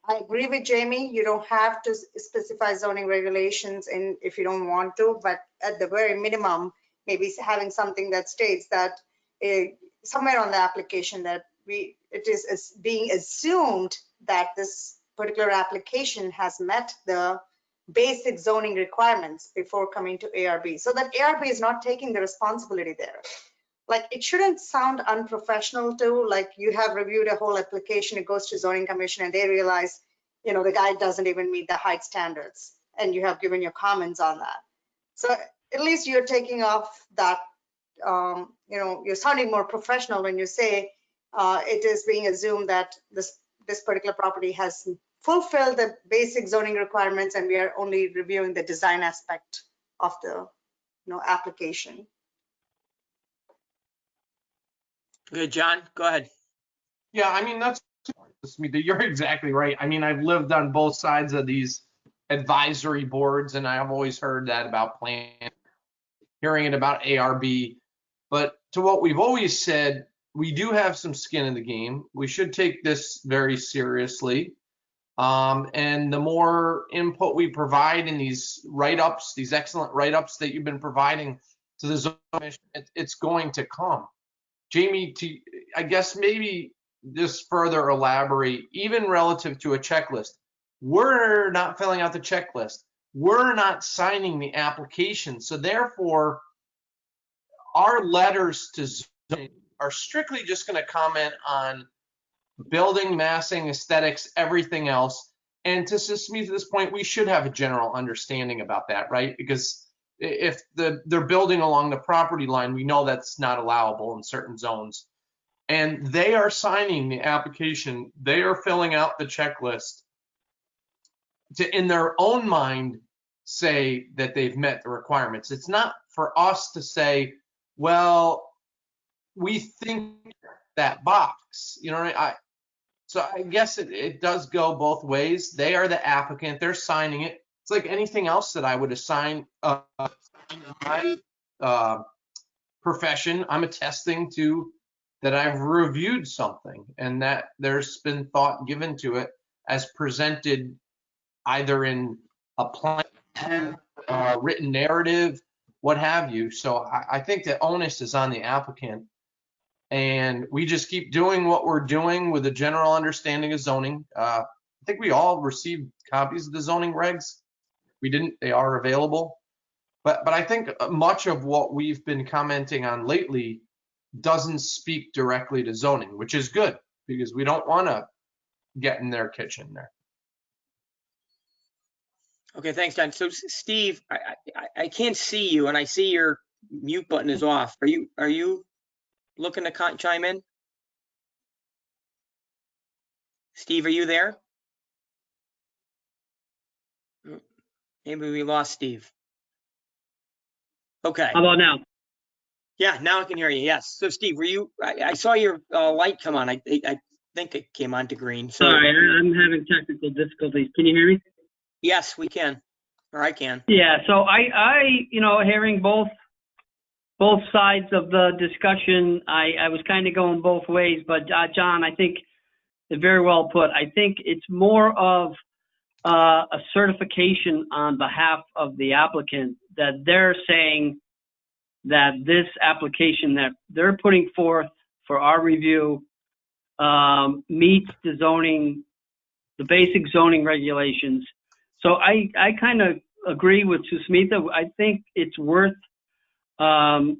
I agree with Jamie, you don't have to specify zoning regulations in if you don't want to, but at the very minimum, maybe having something that states that somewhere on the application that it is being assumed that this particular application has met the basic zoning requirements before coming to ARB, so that ARB is not taking the responsibility there. Like, it shouldn't sound unprofessional too, like you have reviewed a whole application, it goes to zoning commission and they realize, the guy doesn't even meet the height standards, and you have given your comments on that. So at least you're taking off that, you're sounding more professional when you say it is being assumed that this particular property has fulfilled the basic zoning requirements, and we are only reviewing the design aspect of the, application. Good, John, go ahead. Yeah, I mean, you're exactly right. I mean, I've lived on both sides of these advisory boards, and I've always heard that about plan, hearing it about ARB. But to what we've always said, we do have some skin in the game. We should take this very seriously. And the more input we provide in these write-ups, these excellent write-ups that you've been providing to the zoning commission, it's going to come. Jamie, I guess maybe just further elaborate, even relative to a checklist. We're not filling out the checklist. We're not signing the application. So therefore, our letters to zoning are strictly just going to comment on building, massing, aesthetics, everything else. And to this point, we should have a general understanding about that, right? Because if they're building along the property line, we know that's not allowable in certain zones. And they are signing the application. They are filling out the checklist to, in their own mind, say that they've met the requirements. It's not for us to say, well, we think that box, so I guess it does go both ways. They are the applicant, they're signing it. It's like anything else that I would assign in my profession. I'm attesting to that I've reviewed something and that there's been thought given to it as presented either in a plan, written narrative, what have you. So I think the onus is on the applicant. And we just keep doing what we're doing with a general understanding of zoning. I think we all received copies of the zoning regs. We didn't, they are available. But I think much of what we've been commenting on lately doesn't speak directly to zoning, which is good because we don't want to get in their kitchen there. Okay, thanks, John. So Steve, I can't see you, and I see your mute button is off. Are you looking to chime in? Steve, are you there? Maybe we lost Steve. Okay. How about now? Yeah, now I can hear you. Yes. So Steve, were you? I saw your light come on. I think it came on to green. So, sorry, I'm having technical difficulties. Can you hear me? Yes, we can, or I can. Yeah. So I hearing both sides of the discussion, I was kind of going both ways. But John, I think it's very well put. I think it's more of a certification on behalf of the applicant that they're saying that this application that they're putting forth for our review meets the zoning, the basic zoning regulations. So I kind of agree with Susmitha. I think it's worth some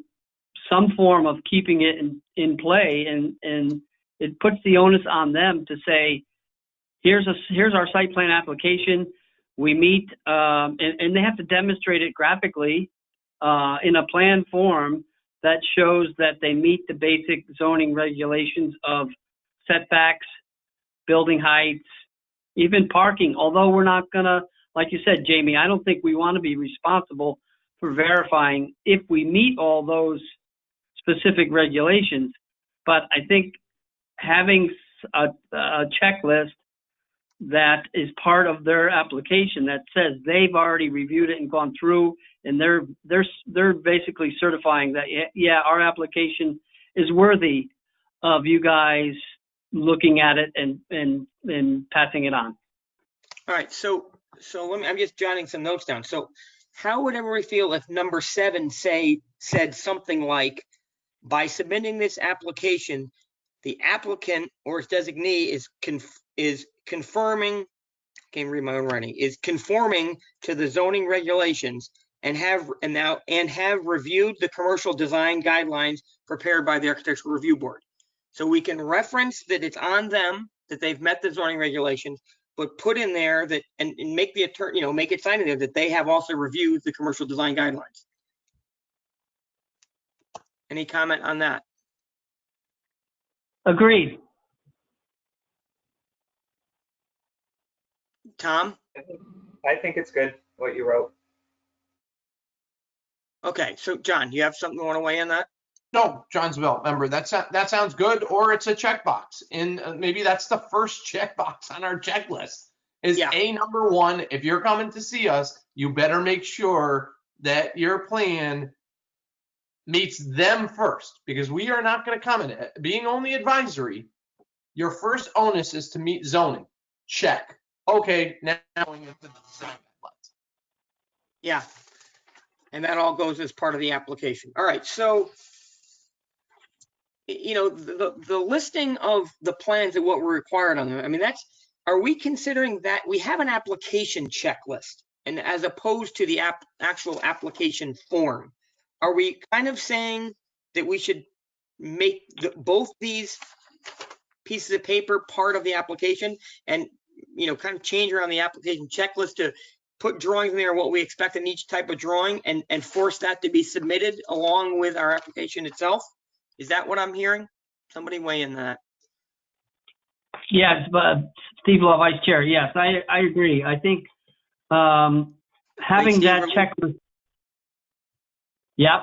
form of keeping it in play, and it puts the onus on them to say, here's our site plan application. We meet, and they have to demonstrate it graphically in a plan form that shows that they meet the basic zoning regulations of setbacks, building heights, even parking. Although we're not gonna, like you said, Jamie, I don't think we want to be responsible for verifying if we meet all those specific regulations. But I think having a checklist that is part of their application that says they've already reviewed it and gone through, and they're basically certifying that, yeah, our application is worthy of you guys looking at it and passing it on. All right, so I'm just jotting some notes down. So how would everybody feel if number 7 said something like, by submitting this application, the applicant or its designee is confirming, can't read my own writing, is conforming to the zoning regulations and have reviewed the commercial design guidelines prepared by the Architectural Review Board. So we can reference that it's on them, that they've met the zoning regulations, but put in there that, and make the attorney, make it sign in there that they have also reviewed the commercial design guidelines. Any comment on that? Agreed. Tom? I think it's good what you wrote. Okay, so John, you have something you want to weigh in that? No, Johnsville, remember, that sounds good, or it's a checkbox. And maybe that's the first checkbox on our checklist. Is Yeah. A, number 1, if you're coming to see us, you better make sure that your plan meets them first, because we are not going to comment. Being only advisory, your first onus is to meet zoning. Check. Okay, now going into the design guidelines. Yeah. And that all goes as part of the application. All right, so the listing of the plans and what we're required on them, I mean, are we considering that we have an application checklist, and as opposed to the actual application form, are we kind of saying that we should make both these pieces of paper part of the application and, kind of change around the application checklist to put drawings in there, what we expect in each type of drawing, and force that to be submitted along with our application itself? Is that what I'm hearing? Somebody weigh in that. Yes, but Steve Law, Vice Chair. Yes, I agree. I think having that checklist. Yep.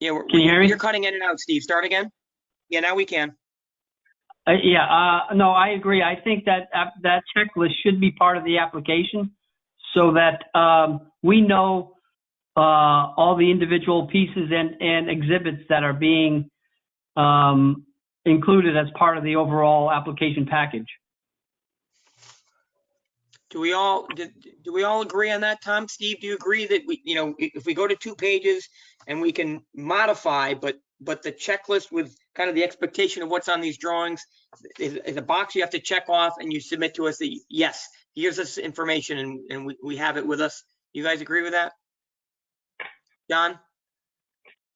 Yeah, can you hear me? You're cutting in and out, Steve. Start again. Yeah, now we can. No, I agree. I think that that checklist should be part of the application so that we know all the individual pieces and exhibits that are being included as part of the overall application package. Do we all agree on that, Tom? Steve, do you agree that if we go to 2 pages and we can modify, but the checklist with kind of the expectation of what's on these drawings is a box you have to check off, and you submit to us that yes, here's this information, and we have it with us. You guys agree with that? John?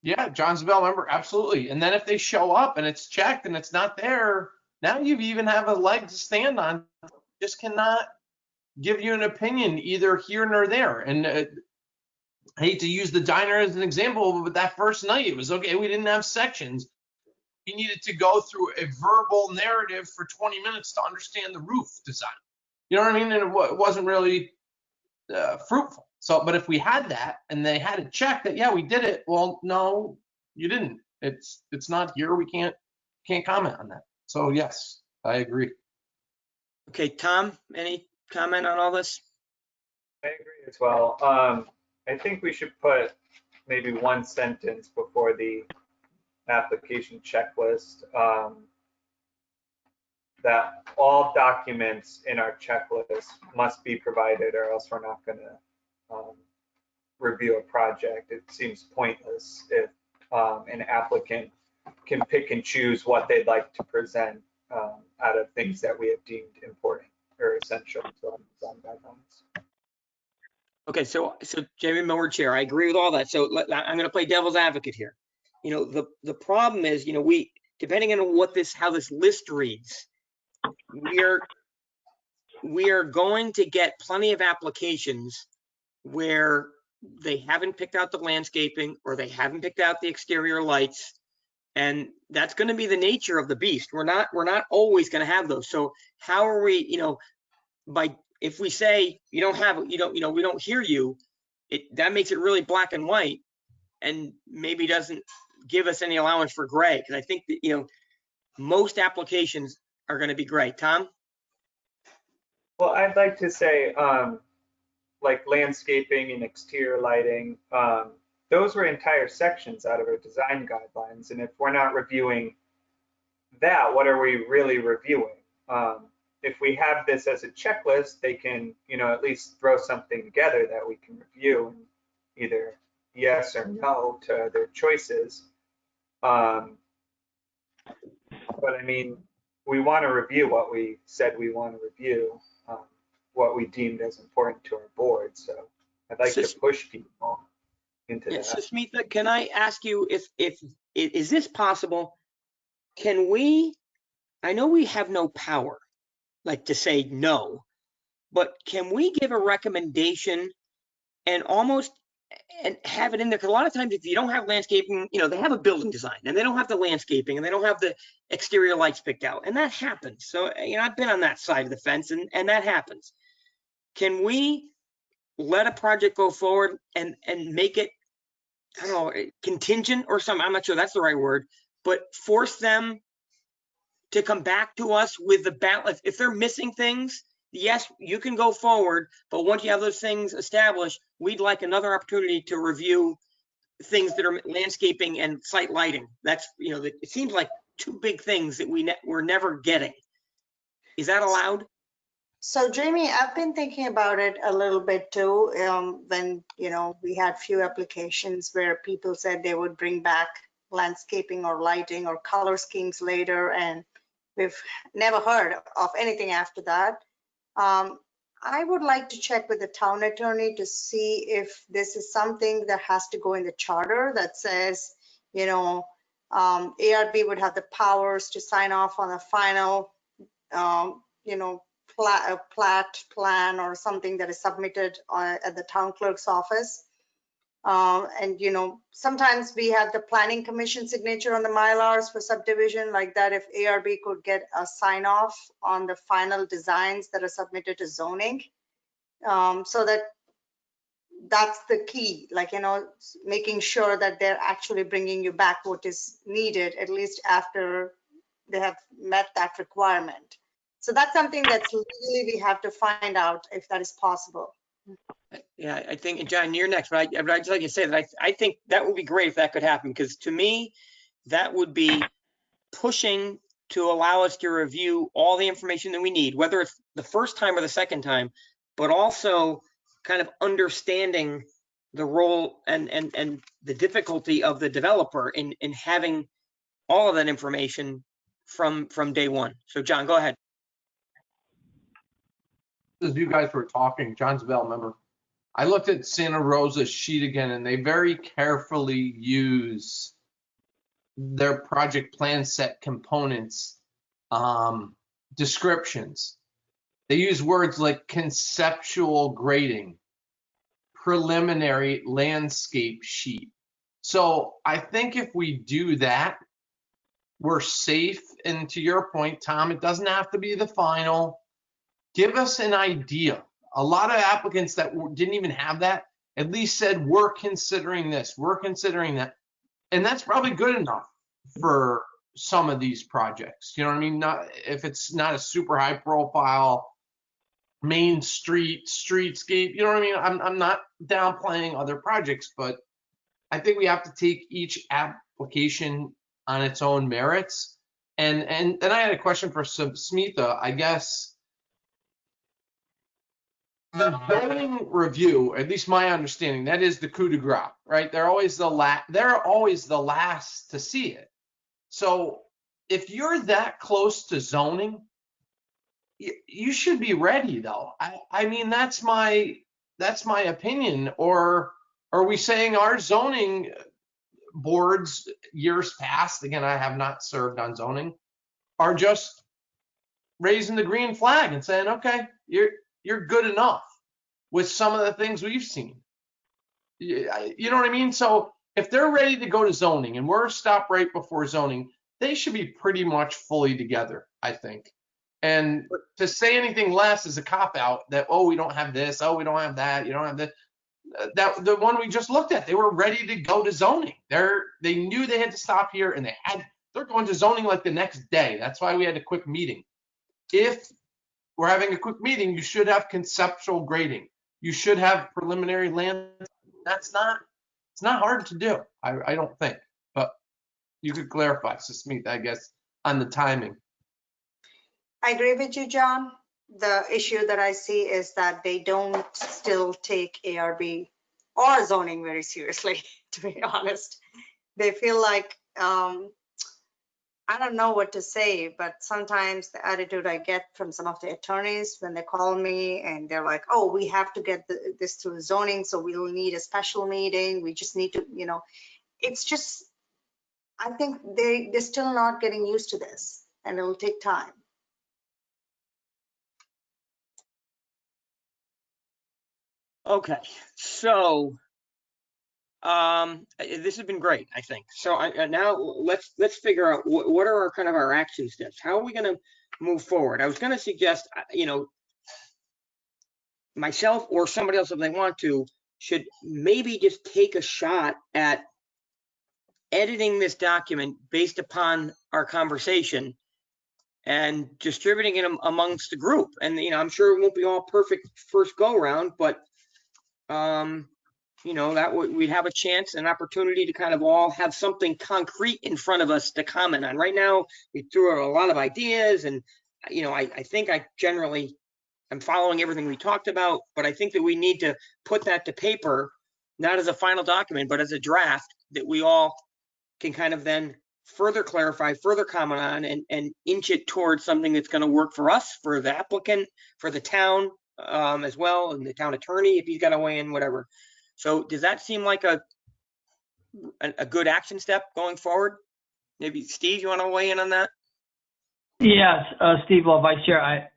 Yeah, Johnsville, remember, absolutely. And then if they show up and it's checked and it's not there, now you even have a leg to stand on. Just cannot give you an opinion either here nor there. And I hate to use the diner as an example, but that first night it was okay. We didn't have sections. We needed to go through a verbal narrative for 20 minutes to understand the roof design. You know what I mean? And it wasn't really fruitful. So, but if we had that and they had it checked that, yeah, we did it. Well, no, you didn't. It's not here. We can't comment on that. So yes, I agree. Okay, Tom, any comment on all this? I agree as well. I think we should put maybe one sentence before the application checklist, that all documents in our checklist must be provided, or else we're not going to review a project. It seems pointless if an applicant can pick and choose what they'd like to present out of things that we have deemed important or essential to our design guidelines. Okay, so Jamie Miller, Chair, I agree with all that. So I'm going to play devil's advocate here. The problem is, we, depending on how this list reads, we are going to get plenty of applications where they haven't picked out the landscaping or they haven't picked out the exterior lights, and that's going to be the nature of the beast. We're not always going to have those. So how are we, if we say you don't have, we don't hear you, that makes it really black and white. and maybe doesn't give us any allowance for gray, because I think that, you know, most applications are going to be gray. Tom? Well, I'd like to say, like landscaping and exterior lighting, those were entire sections out of our design guidelines. And if we're not reviewing that, what are we really reviewing? If we have this as a checklist, they can, you know, at least throw something together that we can review, and either yes or no to their choices. But I mean, we want to review what we said we want to review, what we deemed as important to our board. So I'd like to push people into Yeah, that. so Smitha, can I ask you if is this possible? Can we, I know we have no power, like to say no, but can we give a recommendation and almost and have it in there? Because a lot of times if you don't have landscaping, you know, they have a building design and they don't have the landscaping and they don't have the exterior lights picked out, and that happens. So, you know, I've been on that side of the fence, and that happens. Can we let a project go forward and make it, I don't know, contingent or something? I'm not sure that's the right word, but force them to come back to us with the balance. If they're missing things, yes, you can go forward, but once you have those things established, we'd like another opportunity to review things that are landscaping and site lighting. That's, you know, it seems like two big things that we're never getting. Is that allowed? So Jamie, I've been thinking about it a little bit too. When, you know, we had few applications where people said they would bring back landscaping or lighting or color schemes later, and we've never heard of anything after that. I would like to check with the town attorney to see if this is something that has to go in the charter that says, you know, ARB would have the powers to sign off on a final, you know, plat plan or something that is submitted at the town clerk's office. And, you know, sometimes we have the planning commission signature on the Mylars for subdivision like that. If ARB could get a sign off on the final designs that are submitted to zoning, so that's the key, like, you know, making sure that they're actually bringing you back what is needed, at least after they have met that requirement. So that's something that's legally we have to find out if that is possible. Yeah, I think, and John, you're next, but I'd just like to say that I think that would be great if that could happen, because to me, that would be pushing to allow us to review all the information that we need, whether it's the first time or the second time, but also kind of understanding the role and the difficulty of the developer in having all of that information from day one. So John, go ahead. As you guys were talking, John's a Bell member. I looked at Santa Rosa's sheet again, and they very carefully use their project plan set components descriptions. They use words like conceptual grading, preliminary landscape sheet. So I think if we do that, we're safe. And to your point, Tom, it doesn't have to be the final. Give us an idea. A lot of applicants that didn't even have that at least said, we're considering this, we're considering that. And that's probably good enough for some of these projects. You know what I mean? Not if it's not a super high profile main streetscape, you know what I mean? I'm not downplaying other projects, but I think we have to take each application on its own merits. And then I had a question for Smitha. I guess the zoning review, at least my understanding, that is the coup de grace, right? They're always the last to see it. So if you're that close to zoning, you should be ready, though. I mean, that's my opinion. Or are we saying our zoning boards, years past, again, I have not served on zoning, are just raising the green flag and saying, okay, you're good enough with some of the things we've seen. You know what I mean? So if they're ready to go to zoning and we're stopped right before zoning, they should be pretty much fully together, I think. And to say anything less is a cop out that, oh, we don't have this, oh, we don't have that, you don't have that. that the one we just looked at, they were ready to go to zoning. They knew they had to stop here, and they're going to zoning like the next day. That's why we had a quick meeting. If we're having a quick meeting, you should have conceptual grading. You should have preliminary land. It's not hard to do. I don't think, but you could clarify, Smith, I guess, on the timing. I agree with you, John. The issue that I see is that they don't still take ARB or zoning very seriously, to be honest. They feel like, I don't know what to say, but sometimes the attitude I get from some of the attorneys when they call me and they're like, oh, we have to get this through zoning, so we'll need a special meeting. We just need to, it's just, I think they're still not getting used to this, and it'll take time. Okay, so this has been great, I think. So now let's figure out what are our action steps. How are we going to move forward? I was going to suggest, myself or somebody else, if they want to, should maybe just take a shot at editing this document based upon our conversation and distributing it amongst the group. And I'm sure it won't be all perfect first go around, but that we'd have a chance, an opportunity to kind of all have something concrete in front of us to comment on. Right now, we threw out a lot of ideas, and I think I generally am following everything we talked about, but I think that we need to put that to paper, not as a final document, but as a draft that we all can kind of then further clarify, further comment on, and inch it towards something that's going to work for us, for the applicant, for the town as well, and the town attorney if he's got to weigh in, whatever. So does that seem like a good action step going forward? Maybe Steve, you want to weigh in on that? Yes, Steve, well, Vice Chair,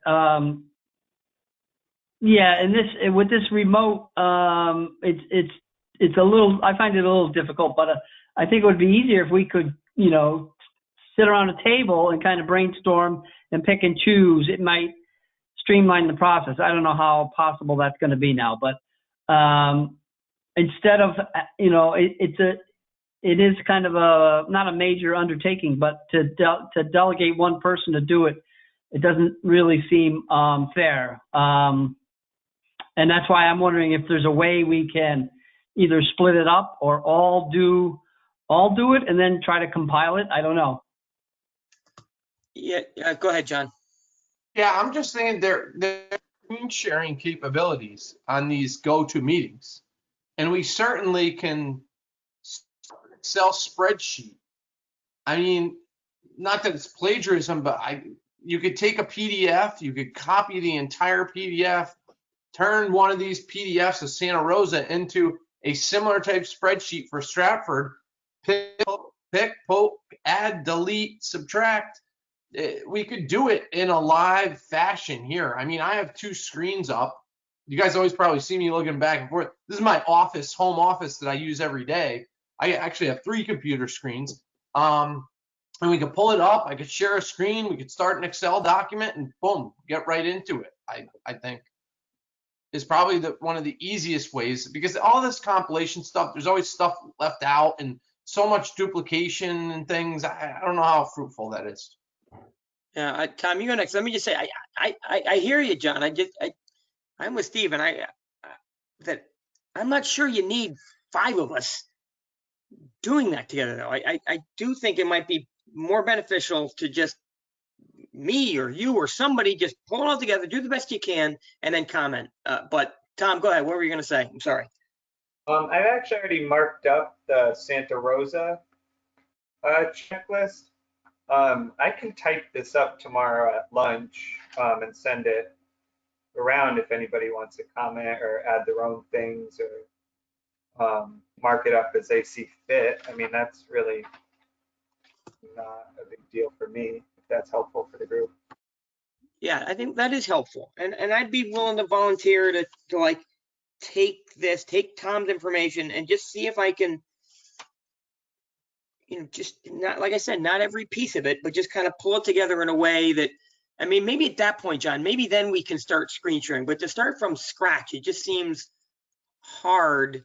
yeah, and with this remote, it's a little, I find it a little difficult, but I think it would be easier if we could, sit around a table and kind of brainstorm and pick and choose. It might streamline the process. I don't know how possible that's going to be now, but instead of, it is kind of not a major undertaking, but to delegate one person to do it, it doesn't really seem fair. And that's why I'm wondering if there's a way we can either split it up or all do it and then try to compile it. I don't know. Yeah, go ahead, John. Yeah, I'm just saying there screen sharing capabilities on these go-to meetings, and we certainly can Excel spreadsheet. I mean, not that it's plagiarism, but you could take a PDF, you could copy the entire PDF, turn one of these PDFs of Santa Rosa into a similar type spreadsheet for Stratford, pick, poke, add, delete, subtract. We could do it in a live fashion here. I mean, I have two screens up. You guys always probably see me looking back and forth. This is my office, home office that I use every day. I actually have 3 computer screens. And we could pull it up. I could share a screen. We could start an Excel document and boom, get right into it. I think is probably one of the easiest ways, because all this compilation stuff, there's always stuff left out and so much duplication and things. I don't know how fruitful that is. Yeah, Tom, you go next. Let me just say, I hear you, John. I'm with Steve, and that I'm not sure you need 5 of us doing that together, though. I do think it might be more beneficial to just me or you or somebody just pull it all together, do the best you can, and then comment. But Tom, go ahead. What were you going to say? I'm sorry. I've actually already marked up the Santa Rosa checklist. I can type this up tomorrow at lunch and send it around if anybody wants to comment or add their own things or mark it up as they see fit. I mean, that's really not a big deal for me, if that's helpful for the group. Yeah, I think that is helpful. And I'd be willing to volunteer to like take Tom's information and just see if I can, just not, like I said, not every piece of it, but just kind of pull it together in a way that, I mean, maybe at that point, John, maybe then we can start screen sharing, but to start from scratch, it just seems hard,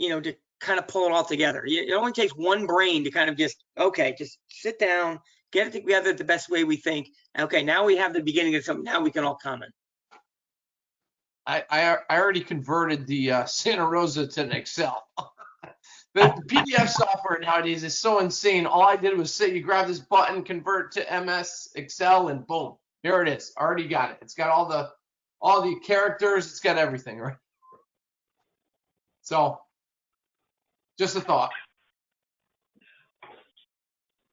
to kind of pull it all together. It only takes one brain to kind of just sit down, get it together the best way we think. Okay, now we have the beginning of something. Now we can all comment. I already converted the Santa Rosa to an Excel. The PDF software nowadays is so insane. All I did was say, you grab this button, convert to MS Excel, and boom, here it is. Already got it. It's got all the characters. It's got everything, right? So, just a thought.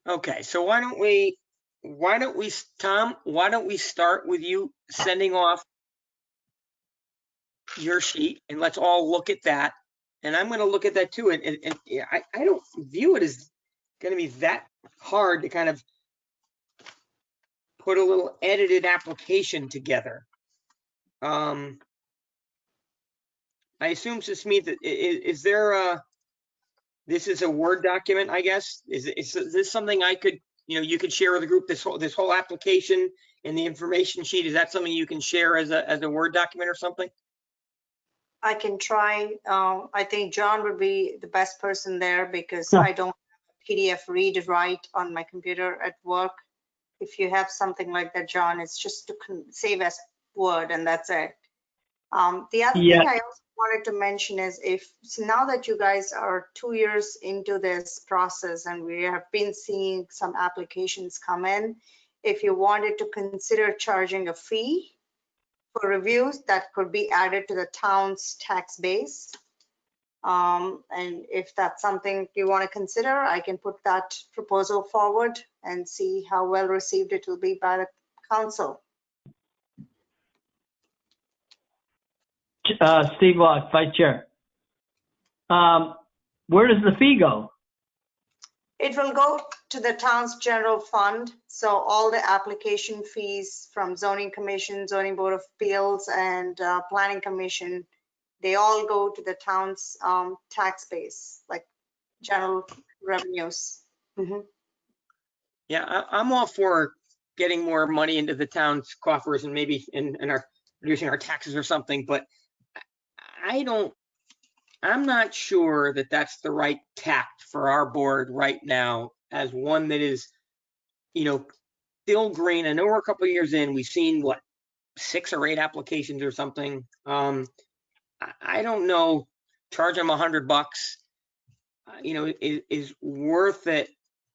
Okay, so why don't we, Tom, why don't we start with you sending off your sheet, and let's all look at that. And I'm going to look at that too. And I don't view it as going to be that hard to kind of put a little edited application together. I assume, Smith, that is there this is a Word document, I guess. Is this something I could, you could share with the group, this whole application and the information sheet? Is that something you can share as a Word document or something? I can try. I think John would be the best person there because Yeah. I don't have a PDF read write on my computer at work. If you have something like that, John, it's just to save as Word and that's it. The other Yeah. thing I also wanted to mention is so now that you guys are 2 years into this process and we have been seeing some applications come in, if you wanted to consider charging a fee for reviews, that could be added to the town's tax base. And if that's something you want to consider, I can put that proposal forward and see how well received it will be by the council. Steve Locke, Vice Chair. Where does the fee go? It will go to the town's general fund. So all the application fees from zoning commission, zoning board of appeals, and planning commission, they all go to the town's tax base, like general revenues. Mhm. Yeah, I'm all for getting more money into the town's coffers and maybe in reducing our taxes or something, but I'm not sure that that's the right tact for our board right now as one that is, still green. I know we're a couple of years in, we've seen 6 or 8 applications or something. I don't know, charge them $100, is worth it.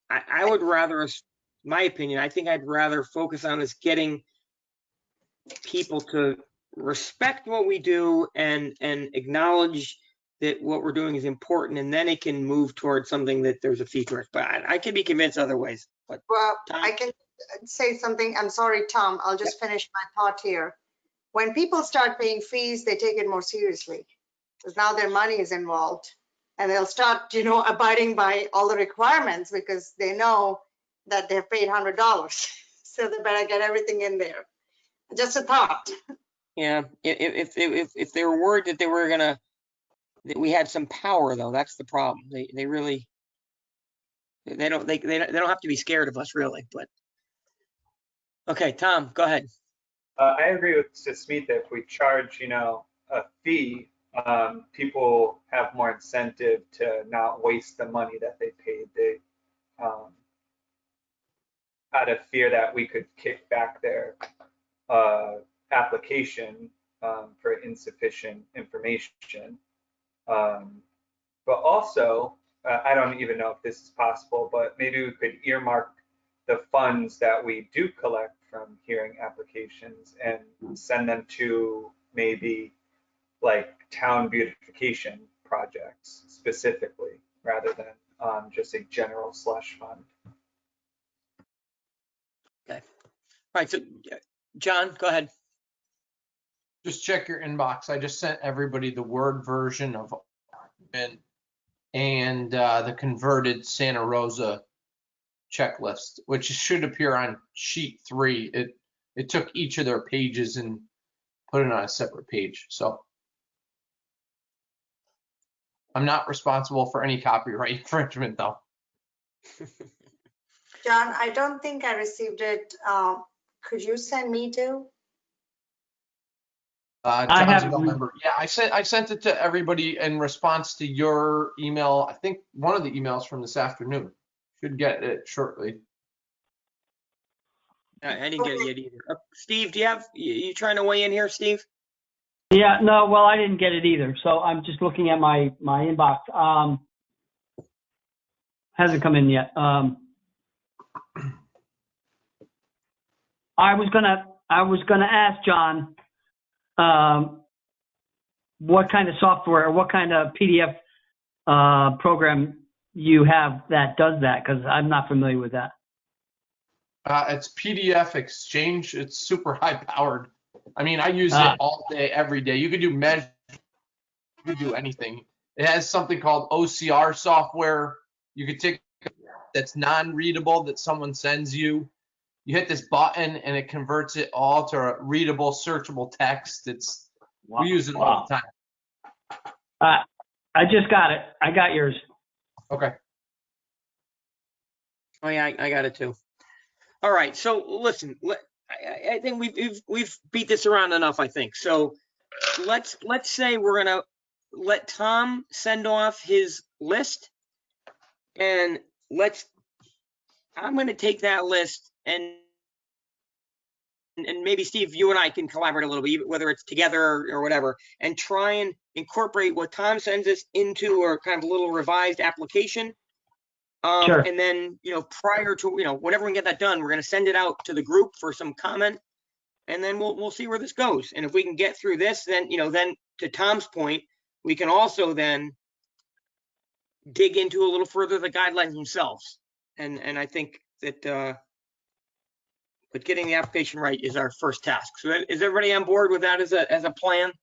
I would rather, my opinion, I think I'd rather focus on is getting people to respect what we do and acknowledge that what we're doing is important, and then it can move towards something that there's a fee for it. But I can be convinced other ways. But Well, Tom? I can say something. I'm sorry, Tom, I'll just finish my thought here. When people start paying fees, they take it more seriously because now their money is involved and they'll start, abiding by all the requirements because they know that they've paid $100. So they better get everything in there. Just a thought. Yeah, if they were worried that they were that we had some power, though, that's the problem. They really, they don't have to be scared of us, really. But okay, Tom, go ahead. I agree with Smith that if we charge, a fee, people have more incentive to not waste the money that they paid. They, out of fear that we could kick back their application for insufficient information. But also, I don't even know if this is possible, but maybe we could earmark the funds that we do collect from hearing applications and send them to maybe like town beautification projects specifically, rather than just a general slush fund. Okay. All right, so John, go ahead. Just check your inbox. I just sent everybody the Word version of and the converted Santa Rosa checklist, which should appear on sheet 3. It took each of their pages and put it on a separate page. So I'm not responsible for any copyright infringement, though. John, I don't think I received it. Could you send me to? I John's a haven't. member. Yeah, I sent it to everybody in response to your email. I think one of the emails from this afternoon. Should get it shortly. I didn't get it yet either. Steve, do you have, you trying to weigh in here, Steve? Yeah, no, well, I didn't get it either. So I'm just looking at my inbox. Hasn't come in yet. I was gonna ask John, what kind of software or what kind of PDF program you have that does that, because I'm not familiar with that. It's PDF Exchange. It's super high powered. I mean, I use it all day, every day. You could do measure, you could do anything. It has something called OCR software. You could take that's non-readable that someone sends you. You hit this button and it converts it all to readable, searchable text. We use it all the time. I just got it. I got yours. Okay. Oh yeah, I got it too. All right, so listen, I think we've beat this around enough, I think. So let's say we're gonna let Tom send off his list, and I'm gonna take that list and maybe Steve, you and I can collaborate a little bit, whether it's together or whatever, and try and incorporate what Tom sends us into a kind of a little revised application. Sure. And then, prior to, whenever we get that done, we're going to send it out to the group for some comment, and then we'll see where this goes. And if we can get through this, then, then to Tom's point, we can also then dig into a little further the guidelines themselves. And I think that, but getting the application right is our first task. So is everybody on board with that as a plan?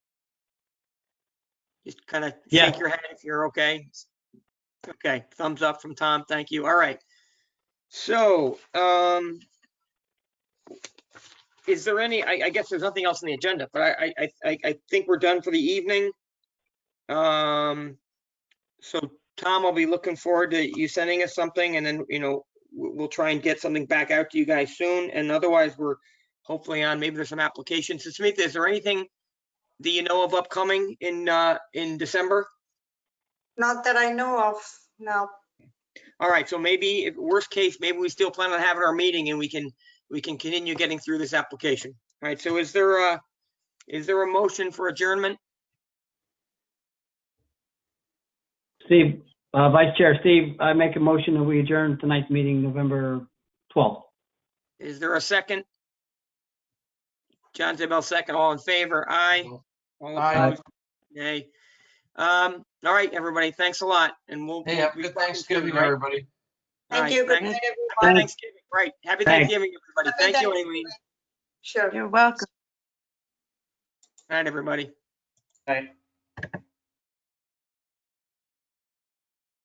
Just kind of shake your head if you're okay. Okay, thumbs up from Tom. Thank you. All right. So, is there any? I guess there's nothing else on the agenda, but I think we're done for the evening. So Tom, I'll be looking forward to you sending us something, and then we'll try and get something back out to you guys soon. And otherwise, we're hopefully on. Maybe there's some applications. So Smith, is there anything that you know of upcoming in December? Not that I know of, no. All right, so maybe, if worst case, maybe we still plan on having our meeting and we can continue getting through this application. All right, so is there a motion for adjournment? Steve, Vice Chair Steve, I make a motion that we adjourn tonight's meeting, November 12th. Is there a second? John Zabel, second. All in favor? Aye. All opposed? Nay. All right, everybody. Thanks a lot, and we'll. Hey, have a good Thanksgiving, everybody. Thank you. Good night, Happy everyone. Thanksgiving. Right. Happy Thanksgiving, everybody. Happy Thank you, Thanksgiving. Aileen. Sure. You're welcome. All right, everybody. Bye.